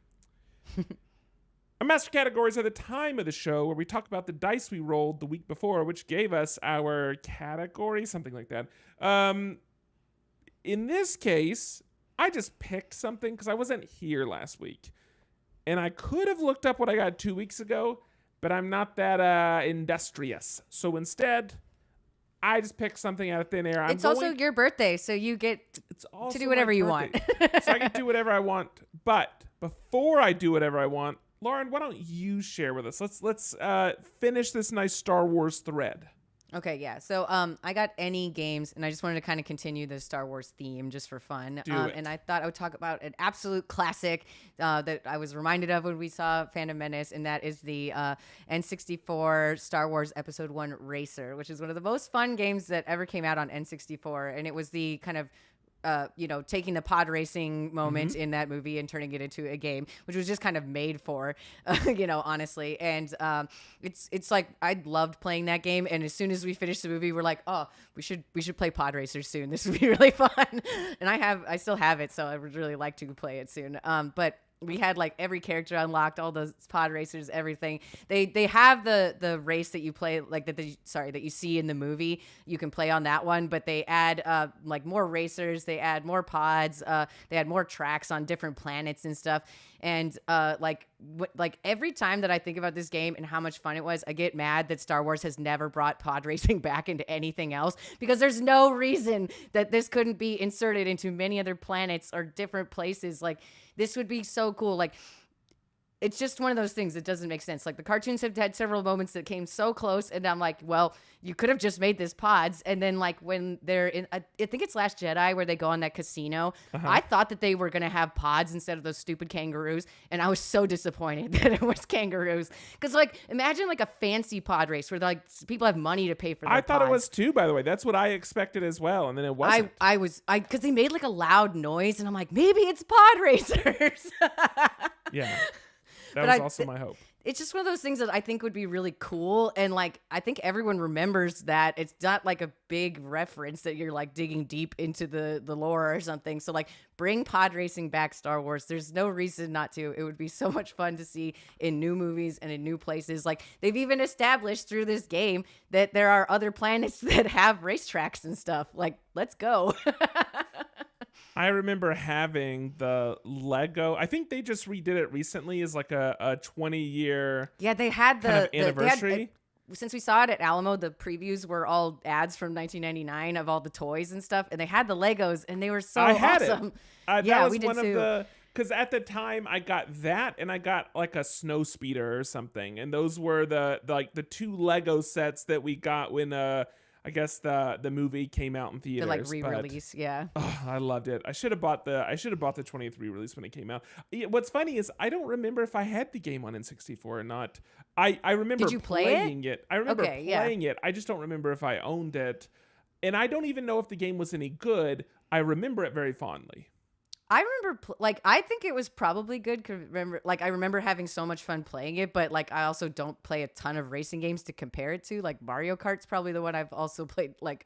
Our master categories are the time of the show where we talk about the dice we rolled the week before, which gave us our category, something like that. In this case, I just picked something because I wasn't here last week. And I could have looked up what I got 2 weeks ago, but I'm not that industrious. So instead, I just picked something out of thin air. It's also your birthday, so you get also to do my whatever you birthday. want. So I can do whatever I want. But before I do whatever I want, Lauren, why don't you share with us? Let's finish this nice Star Wars thread. Okay, yeah. So I got any games, and I just wanted to kind of continue the Star Wars theme just for fun. Do it. And I thought I would talk about an absolute classic that I was reminded of when we saw Phantom Menace, and that is the N64 Star Wars Episode 1 Racer, which is one of the most fun games that ever came out on N64. And it was the kind of taking the pod racing moment in that movie and turning it into a game, which was just kind of made for, honestly. And it's like I loved playing that game. And as soon as we finished the movie, we're like, oh, we should play pod racers soon. This would be really fun. And I still have it, so I would really like to play it soon. But we had like every character unlocked, all those pod racers, everything. They have the race that you play, like that you see in the movie. You can play on that one, but they add like more racers, they add more pods, they add more tracks on different planets and stuff. And like every time that I think about this game and how much fun it was, I get mad that Star Wars has never brought pod racing back into anything else, because there's no reason that this couldn't be inserted into many other planets or different places. Like, this would be so cool. Like, it's just one of those things that doesn't make sense. Like, the cartoons have had several moments that came so close, and I'm like, well, you could have just made this pods. And then like when they're in, I think it's Last Jedi where they go on that casino. I thought that they were going to have pods instead of those stupid kangaroos. And I was so disappointed that it was kangaroos. Cause like, imagine like a fancy pod race where like people have money to pay for their I thought pods. it was too, by the way. That's what I expected as well. And then it wasn't. Cause they made like a loud noise and I'm like, maybe it's pod racers. Yeah. That was also my hope. It's just one of those things that I think would be really cool. And like, I think everyone remembers that. It's not like a big reference that you're like digging deep into the lore or something. So like, bring pod racing back, Star Wars. There's no reason not to. It would be so much fun to see in new movies and in new places. Like, they've even established through this game that there are other planets that have racetracks and stuff. Like, let's go. I remember having the Lego. I think they just redid it recently as like a 20-year Yeah, they had kind of anniversary. Since we saw it at Alamo, the previews were all ads from 1999 of all the toys and stuff, and they had the Legos, and they were so I had awesome. It. Yeah, that was we did one too. of the, because at the time I got that, and I got like a snow speeder or something, and those were the two Lego sets that we got when I guess the movie came out in theaters. The like re-release, yeah. Oh, I loved it. I should have bought the 20th re-release when it came out. What's funny is I don't remember if I had the game on N64 or not. I remember Did you play playing it? I remember Okay, playing it. I just don't remember if I owned it. And I don't even know if the game was any good. I remember it very fondly. I remember, I think it was probably good. I remember having so much fun playing it, but like, I also don't play a ton of racing games to compare it to. Like, Mario Kart's probably the one I've also played like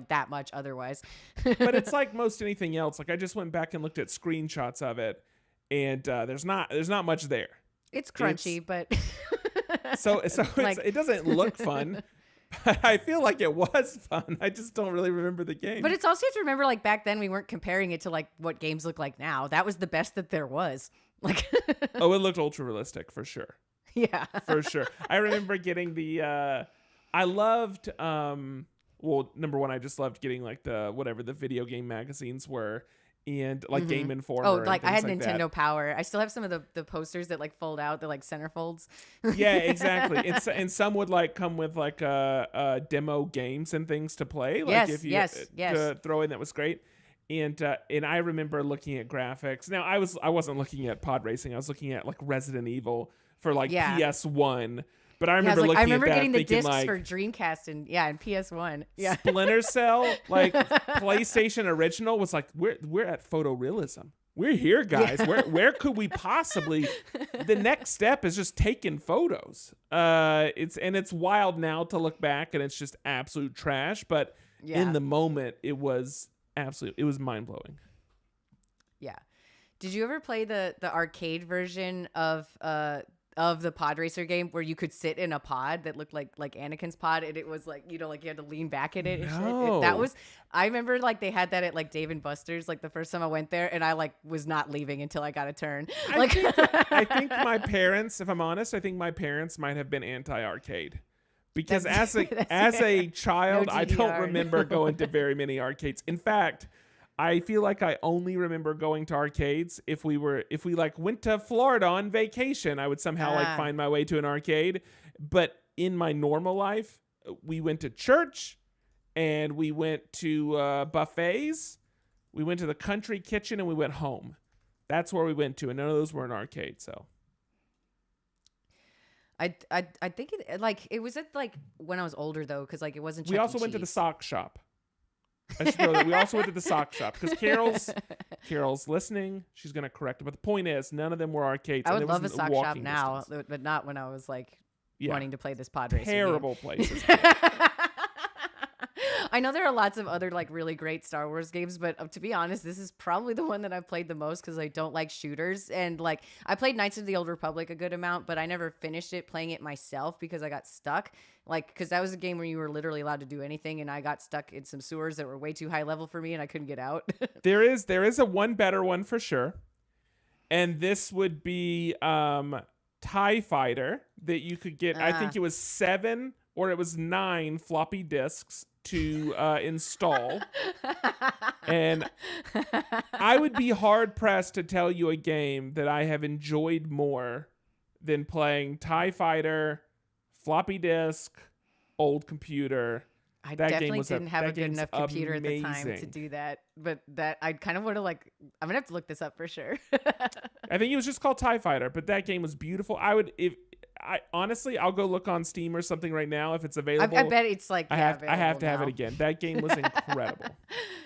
that much otherwise. But it's like most anything else. Like, I just went back and looked at screenshots of it, and there's not much there. It's crunchy, but so like, it doesn't look fun. I feel like it was fun. I just don't really remember the game. But it's also, you have to remember, like, back then we weren't comparing it to like what games look like now. That was the best that there was. Like, oh, it looked ultra realistic for sure. Yeah, for sure. I remember getting the. I loved. Well, number one, I just loved getting like the video game magazines were. And like Game Informer. Oh, like I had like Nintendo that. Power. I still have some of the posters that like fold out. They're like centerfolds. Yeah, exactly. And some would like come with like demo games and things to play. Like yes. To throw in, that was great. And I remember looking at graphics. Now I wasn't looking at pod racing. I was looking at like Resident Evil for like PS1. But I remember looking I remember at that getting the thinking discs like, for Dreamcast and PS1. Yeah. Splinter Cell, like PlayStation Original was like, we're at photorealism. We're here, guys. Yeah. Where could we possibly? The next step is just taking photos. It's wild now to look back, and it's just absolute trash. But in the moment, it was mind blowing. Yeah. Did you ever play the arcade version of the pod racer game where you could sit in a pod that looked like Anakin's pod, and it was like, like you had to lean back in it and No. shit? That was, I remember like they had that at like Dave and Buster's like the first time I went there, and I like was not leaving until I got a turn. I think my parents, if I'm honest, I think my parents might have been anti-arcade. Because as a child, No I don't DDR. remember going to very many arcades. In fact, I feel like I only remember going to arcades if we like went to Florida on vacation. I would somehow like find my way to an arcade. But in my normal life, we went to church, and we went to buffets. We went to the country kitchen, and we went home. That's where we went to, and none of those were an arcade. So I think it was at like when I was older though, because like it wasn't. We also went to the sock shop. I should throw that. We also went to the sock shop because Carol's listening. She's gonna correct it, but the point is, none of them were arcades. I and would there love a wasn't sock shop walking now, distance. but not when I was like Yeah. wanting to play this pod racing game. Terrible places. I know there are lots of other like really great Star Wars games, but to be honest, this is probably the one that I've played the most because I don't like shooters. And like I played Knights of the Old Republic a good amount, but I never finished it playing it myself because I got stuck. Like, because that was a game where you were literally allowed to do anything, and I got stuck in some sewers that were way too high level for me, and I couldn't get out. There is a one better one for sure, and this would be TIE Fighter that you could get. I think it was 7 or it was 9 floppy disks to install. And I would be hard pressed to tell you a game that I have enjoyed more than playing TIE Fighter, floppy disk, old computer. I That game definitely was didn't have a good game's enough computer at the time to amazing. do that. But that I kind of want to like, I'm gonna have to look this up for sure. I think it was just called TIE Fighter, but that game was beautiful. Honestly, I'll go look on Steam or something right now if it's available. I bet it's like I have available to have it now. again. That game was incredible.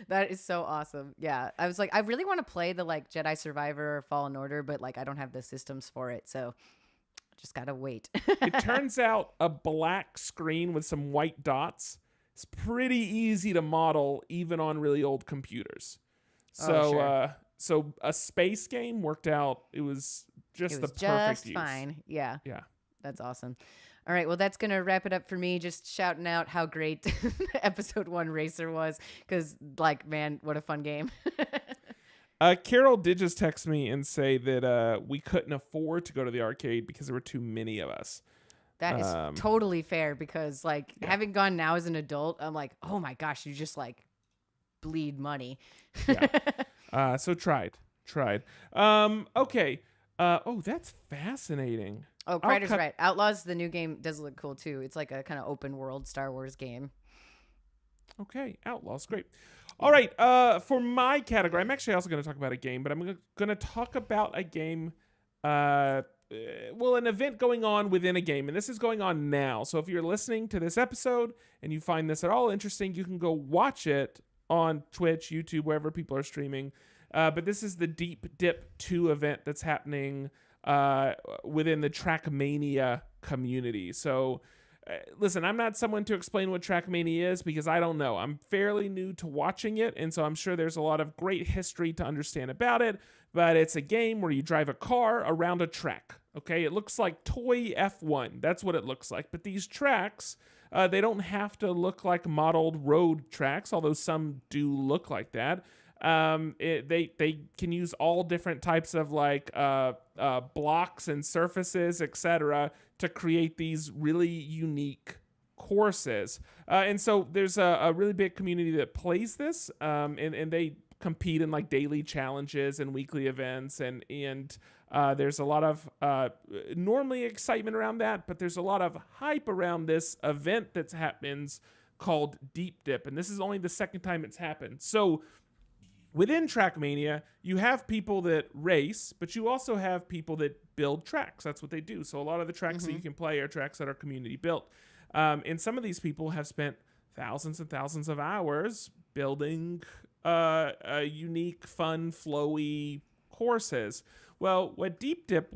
That is so awesome. Yeah, I was like, I really want to play the like Jedi Survivor or Fallen Order, but like I don't have the systems for it, so just gotta wait. It turns out a black screen with some white dots is pretty easy to model even on really old computers. So sure. So a space game worked out. It was just It the was perfect just use. fine. Yeah. Yeah. That's awesome. All right, well, that's going to wrap it up for me. Just shouting out how great episode 1 Racer was because, like, man, what a fun game. Carol did just text me and say that we couldn't afford to go to the arcade because there were too many of us. That is totally fair because, like, having gone now as an adult, I'm like, oh my gosh, you just, like, bleed money. Yeah. So tried. Okay. Oh, that's fascinating. Oh, Crider's right. Outlaws, the new game, does look cool, too. It's like a kind of open world Star Wars game. Okay, Outlaws, great. All right, for my category, I'm actually also going to talk about a game, but I'm going to talk about a game, an event going on within a game, and this is going on now. So if you're listening to this episode and you find this at all interesting, you can go watch it on Twitch, YouTube, wherever people are streaming. But this is the Deep Dip 2 event that's happening within the Trackmania community. So listen, I'm not someone to explain what Trackmania is because I don't know. I'm fairly new to watching it, and so I'm sure there's a lot of great history to understand about it, but it's a game where you drive a car around a track, okay? It looks like toy F1. That's what it looks like. But these tracks, they don't have to look like modeled road tracks, although some do look like that. They can use all different types of like blocks and surfaces, etc., to create these really unique courses. And so there's a really big community that plays this, and they compete in like daily challenges and weekly events, and there's a lot of normally excitement around that, but there's a lot of hype around this event that happens called Deep Dip, and this is only the second time it's happened. So within Trackmania, you have people that race, but you also have people that build tracks. That's what they do. So a lot of the tracks that you can play are tracks that are community built. And some of these people have spent thousands and thousands of hours building unique, fun, flowy courses. Well, what Deep Dip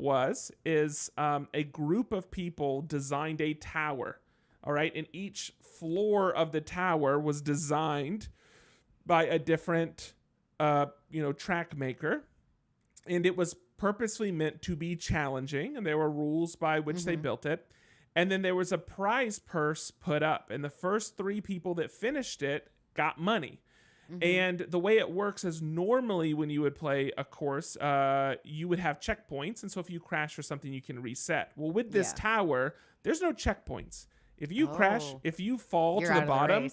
is a group of people designed a tower. All right. And each floor of the tower was designed by a different track maker, and it was purposely meant to be challenging, and there were rules by which they built it. And then there was a prize purse put up, and the first 3 people that finished it got money. And the way it works is normally when you would play a course, you would have checkpoints, and so if you crash or something, you can reset. Well, with this tower, there's no checkpoints. If you crash, if you fall to the bottom,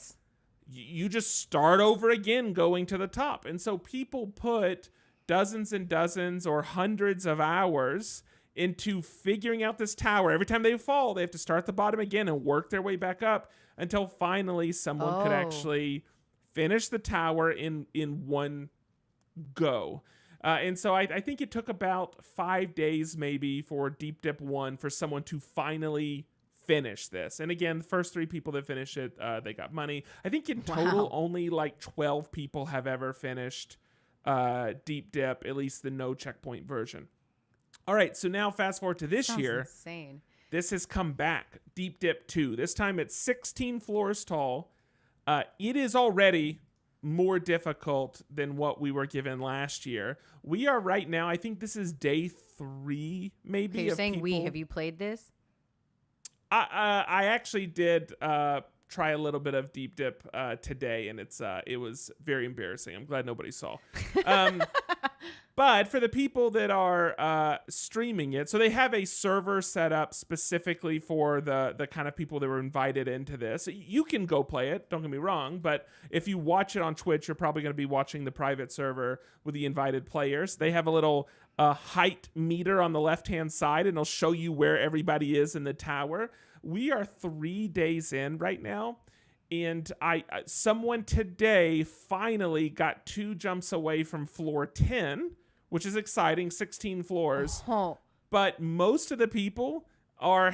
you just start over again going to the top. And so people put dozens and dozens or hundreds of hours into figuring out this tower. Every time they fall, they have to start at the bottom again and work their way back up. until finally someone could actually finish the tower in one go. And so I think it took about 5 days maybe for Deep Dip 1 for someone to finally finish this. And again, the first 3 people that finished it, they got money. I think in total only like 12 people have ever finished Deep Dip, at least the no checkpoint version. All right, so now fast forward to this year. Insane. This has come back, Deep Dip 2. This time it's 16 floors tall. It is already more difficult than what we were given last year. We are right now, I think this is day 3 maybe. Okay, you're saying we. Have you played this? I actually did try a little bit of Deep Dip today, and it was very embarrassing. I'm glad nobody saw. But for the people that are streaming it, so they have a server set up specifically for the kind of people that were invited into this. You can go play it, don't get me wrong, but if you watch it on Twitch, you're probably going to be watching the private server with the invited players. They have a little height meter on the left-hand side, and it'll show you where everybody is in the tower. We are 3 days in right now. And someone today finally got 2 jumps away from floor 10, which is exciting, 16 floors. Oh. But most of the people are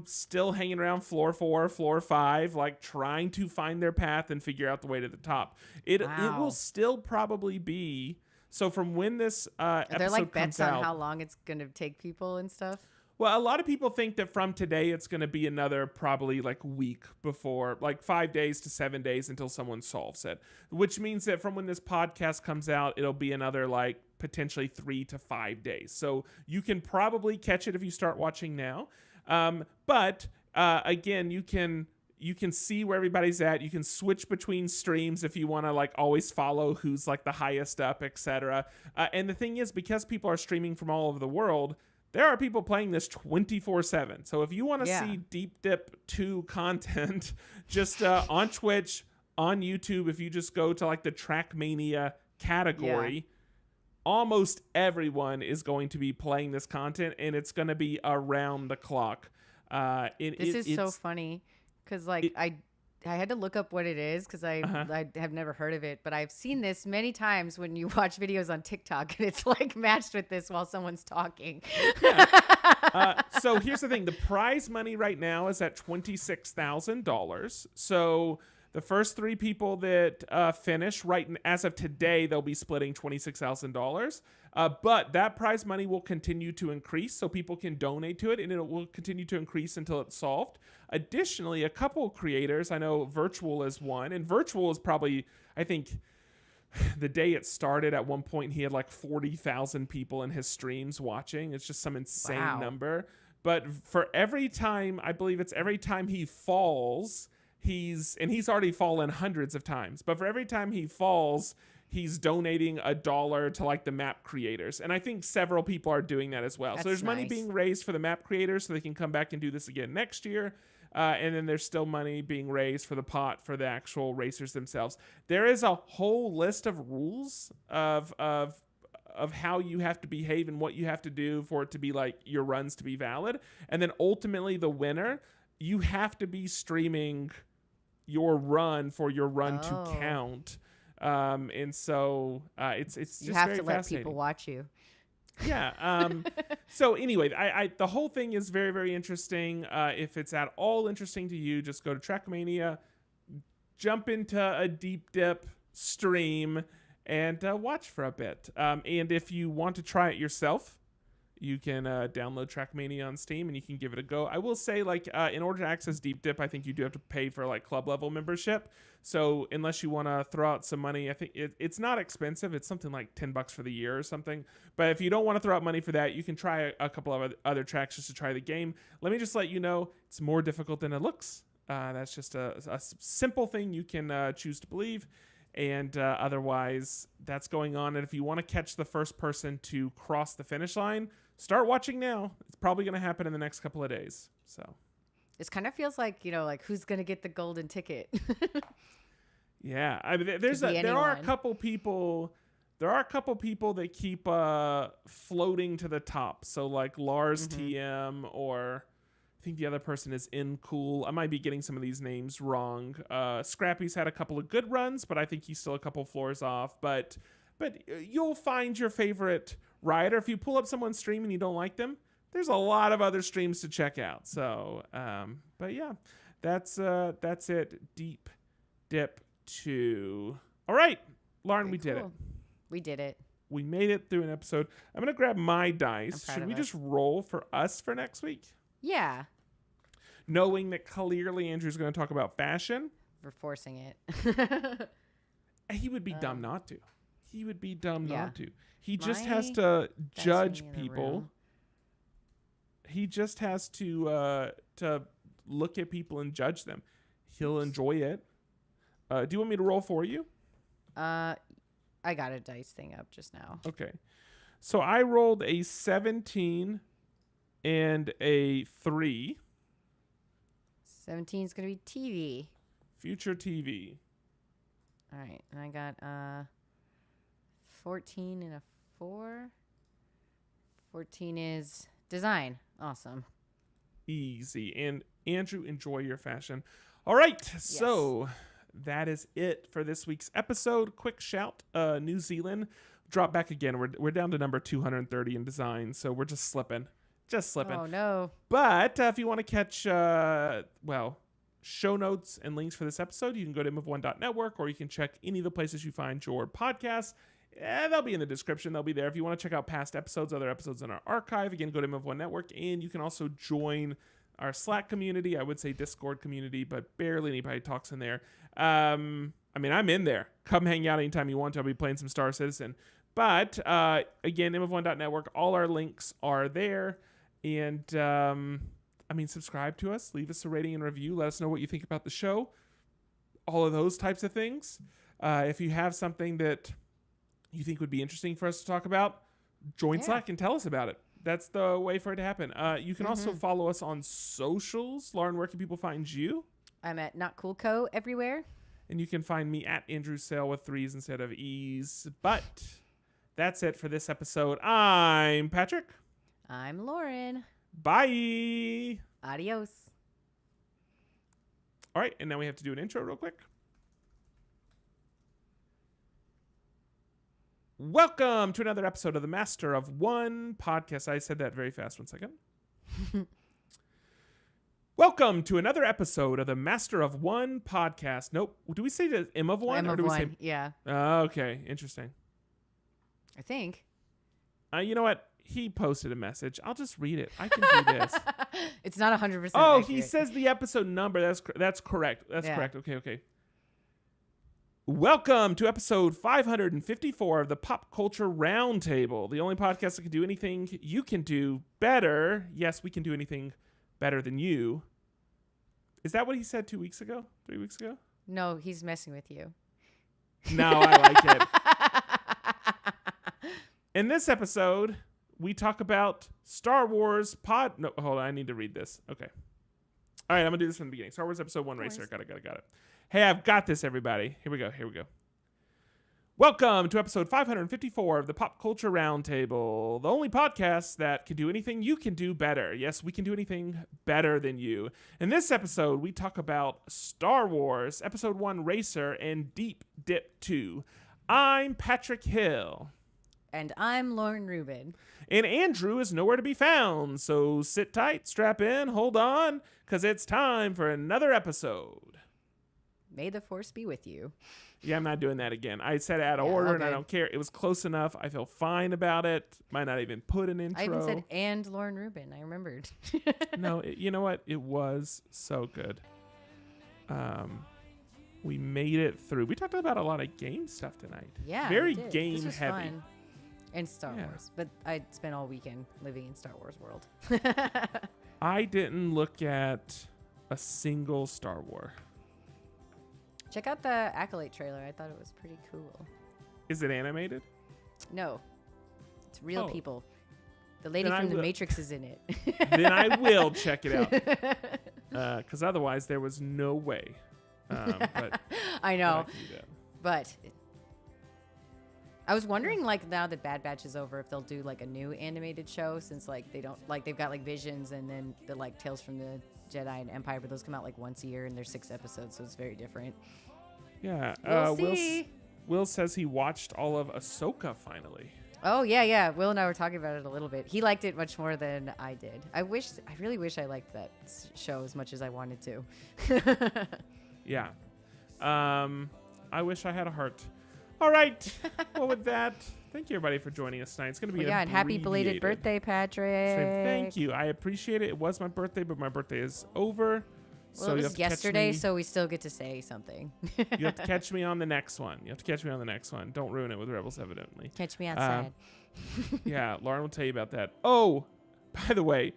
still hanging around floor 4, floor 5, like trying to find their path and figure out the way to the top. It will still probably be, so from when this episode there like bets comes out, on how long it's going to take people and stuff? Well, a lot of people think that from today, it's going to be another probably like week before, like 5 days to 7 days until someone solves it, which means that from when this podcast comes out, it'll be another like potentially 3 to 5 days. So you can probably catch it if you start watching now. But again, you can see where everybody's at. You can switch between streams if you want to like always follow who's like the highest up, etc. And the thing is, because people are streaming from all over the world, there are people playing this 24/7. So if you want to see Deep Dip 2 content, just on Twitch, on YouTube, if you just go to like the Trackmania category, almost everyone is going to be playing this content, and it's going to be around the clock. This is so funny because like I had to look up what it is because I have never heard of it, but I've seen this many times when you watch videos on TikTok, and it's like matched with this while someone's talking. So here's the thing. The prize money right now is at $26,000. So the first 3 people that finish, as of today, they'll be splitting $26,000. But that prize money will continue to increase, so people can donate to it, and it will continue to increase until it's solved. Additionally, a couple creators, I know Virtual is one, and Virtual is probably, I think, the day it started, at one point he had like 40,000 people in his streams watching. It's just some insane number. But for every time, I believe it's every time he falls, he's already fallen hundreds of times, but for every time he falls, he's donating $1 to like the map creators. And I think several people are doing that as well. So there's money being raised for the map creators so they can come back and do this again next year. And then there's still money being raised for the pot for the actual racers themselves. There is a whole list of rules of how you have to behave and what you have to do for it to be like your runs to be valid. And then ultimately the winner, you have to be streaming your run for your run to count. And so it's just you have very to let fascinating. people watch you. Yeah. So anyway, I the whole thing is very, very interesting. If it's at all interesting to you, just go to Trackmania, jump into a Deep Dip stream, and watch for a bit. And if you want to try it yourself, you can download Trackmania on Steam, and you can give it a go. I will say, like, in order to access Deep Dip, I think you do have to pay for, like, club level membership. So unless you want to throw out some money, I think it's not expensive. It's something like $10 for the year or something. But if you don't want to throw out money for that, you can try a couple of other tracks just to try the game. Let me just let you know, it's more difficult than it looks. That's just a simple thing you can choose to believe. And otherwise, that's going on. And if you want to catch the first person to cross the finish line, start watching now. It's probably going to happen in the next couple of days. So this kind of feels like, like who's going to get the golden ticket? Yeah, I mean, there are a couple people that keep floating to the top. So like Lars TM, or think the other person is in cool. I might be getting some of these names wrong. Scrappy's had a couple of good runs, but I think he's still a couple floors off. But you'll find your favorite rider. If you pull up someone's stream and you don't like them, there's a lot of other streams to check out. So, but yeah, that's it. Deep Dip 2. All right, Lauren, we did it. We did it. We made it through an episode. I'm going to grab my dice. Should we just roll for us for next week? Yeah. Knowing that clearly Andrew's going to talk about fashion. We're forcing it. He would be dumb not to. He would be dumb not to. He just My has to judge me in the people. room. He just has to look at people and judge them. He'll enjoy it. Do you want me to roll for you? I got a dice thing up just now. Okay. So I rolled a 17 and a 3. 17 is going to be TV. Future TV. All right. And I got 14 and a 4. 14 is design. Awesome. Easy. And Andrew, enjoy your fashion. All right. So that is it for this week's episode. Quick shout. New Zealand dropped back again. We're down to number 230 in design. So we're just slipping. Oh, no. But if you want to catch, show notes and links for this episode, you can go to imov1.network, or you can check any of the places you find your podcasts. They'll be in the description. They'll be there. If you want to check out past episodes, other episodes in our archive, again, go to imov1 Network, and you can also join our Slack community. I would say Discord community, but barely anybody talks in there. I mean, I'm in there. Come hang out anytime you want to. I'll be playing some Star Citizen. But again, imov1.network, all our links are there. And subscribe to us, leave us a rating and review, let us know what you think about the show, all of those types of things. If you have something that you think would be interesting for us to talk about, join Slack and tell us about it. That's the way for it to happen. You can also follow us on socials. Lauren, where can people find you? I'm at Not Cool Co. everywhere. And you can find me at Andrew Sale with 3s instead of E's. But that's it for this episode. I'm Patrick. I'm Lauren. Bye. Adios. All right, and now we have to do an intro real quick. Welcome to another episode of the Master of One podcast. I said that very fast. 1 second. Welcome to another episode of the Master of One podcast. Nope. Do we say the M of One? M or do of we say? one. Yeah. Okay. Interesting. I think. You know what? He posted a message. I'll just read it. I can do this. It's not 100%. Oh, accurate. he says the episode number. That's correct. That's correct. Okay. Welcome to episode 554 of the Pop Culture Roundtable, the only podcast that can do anything you can do better. Yes, we can do anything better than you. Is that what he said 2 weeks ago? 3 weeks ago? No, he's messing with you. No, I like it. In this episode, we talk about Star Wars No, hold on. I need to read this. Okay. All right, I'm going to do this from the beginning. Star Wars Episode 1 Racer. Got it. Hey, I've got this, everybody. Here we go. Welcome to episode 554 of the Pop Culture Roundtable, the only podcast that can do anything you can do better. Yes, we can do anything better than you. In this episode, we talk about Star Wars Episode 1 Racer and Deep Dip 2. I'm Patrick Hill. And I'm Lauren Rubin. And Andrew is nowhere to be found, so sit tight, strap in, hold on, because it's time for another episode. May the force be with you. Yeah, I'm not doing that again. I said it out of order, and I don't care. It was close enough. I feel fine about it. Might not even put an intro. I even said, and Lauren Rubin. I remembered. No, you know what? It was so good. We made it through. We talked about a lot of game stuff tonight. Yeah, very we did. game This was heavy. Fun. And Star Wars. But I spent all weekend living in Star Wars world. I didn't look at a single Star Wars. Check out the Acolyte trailer. I thought it was pretty cool. Is it animated? No. It's real Oh. people. The lady Then I from The will- Matrix is in it. Then I will check it out. Because otherwise there was no way. But I know. can do that. But I was wondering, like, now that Bad Batch is over, if they'll do like a new animated show, since like they don't like they've got like Visions and then the like Tales from the Jedi and Empire, but those come out like once a year and there's 6 episodes, so it's very different. Yeah. We'll see. Will says he watched all of Ahsoka finally. Oh yeah. Will and I were talking about it a little bit. He liked it much more than I did. I really wish I liked that show as much as I wanted to. Yeah. I wish I had a heart. All right. Well, with that, thank you everybody for joining us tonight. It's going to be and happy belated abbreviated birthday, Patrick. stream. Thank you. I appreciate it. It was my birthday, but my birthday is over. Well, so it you was have to catch yesterday, me. so we still get to say something. You have to catch me on the next one. Don't ruin it with Rebels, evidently. Catch me outside. Yeah, Lauren will tell you about that. Oh, by the way,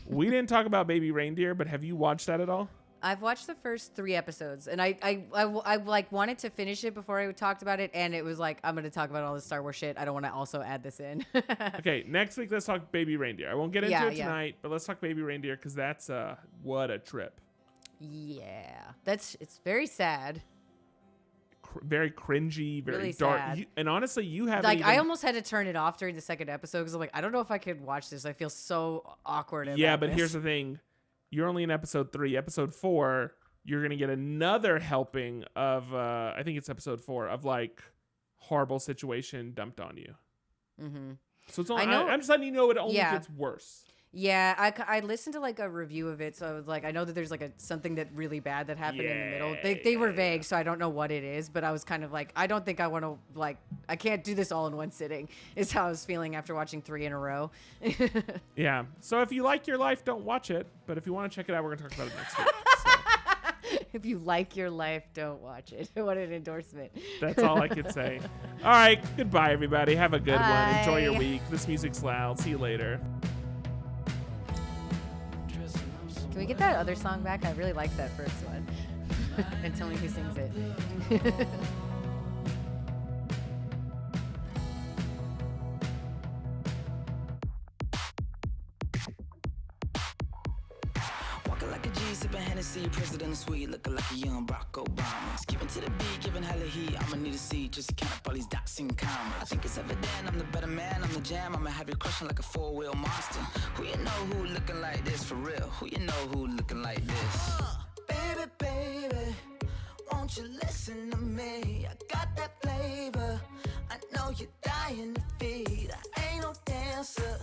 we didn't talk about Baby Reindeer, but have you watched that at all? I've watched the first 3 episodes, and I like wanted to finish it before I talked about it, and it was like, I'm going to talk about all this Star Wars shit. I don't want to also add this in. Okay, next week let's talk Baby Reindeer. I won't get into it Yeah. tonight, but let's talk Baby Reindeer because that's what a trip. Yeah, it's very sad. Very cringy, very Really dark. sad. And honestly, you haven't Like, even... I almost had to turn it off during the 2nd episode because I'm like, I don't know if I could watch this. I feel so awkward about Yeah, but this. here's the thing. You're only in episode 3. Episode 4, you're going to get another helping of, I think it's episode 4, of like horrible situation dumped on you. Mm-hmm. So it's only, I know- I'm just letting you know it only Yeah. gets worse. Yeah, I listened to like a review of it, so I was like, I know that there's like something that really bad that happened in the middle. They were vague, so I don't know what it is, but I was kind of like, I don't think I want to, like, I can't do this all in one sitting, is how I was feeling after watching 3 in a row. Yeah. So if you like your life, don't watch it. But if you want to check it out, we're going to talk about it next week. So If you like your life, don't watch it. What an endorsement. that's all I could say. All right. Goodbye, everybody. Have a good one. Enjoy your Bye. week. This music's loud. See you later. Can we get that other song back? I really liked that first one. And tell me who sings it. Walking like a G, sipping Hennessy, president suite, looking like a young Barack Obama. Skipping to the beat, giving hella heat. I'ma need a seat just to count up all these dots and commas. I think it's evident I'm the better man, I'm the jam. I'ma have you crushing like a 4-wheel monster. Who you know who looking like this for real? Who you know who looking like this? Baby, baby, won't you listen to me? I got that flavor. I know you're dying to feed. I ain't no dancer.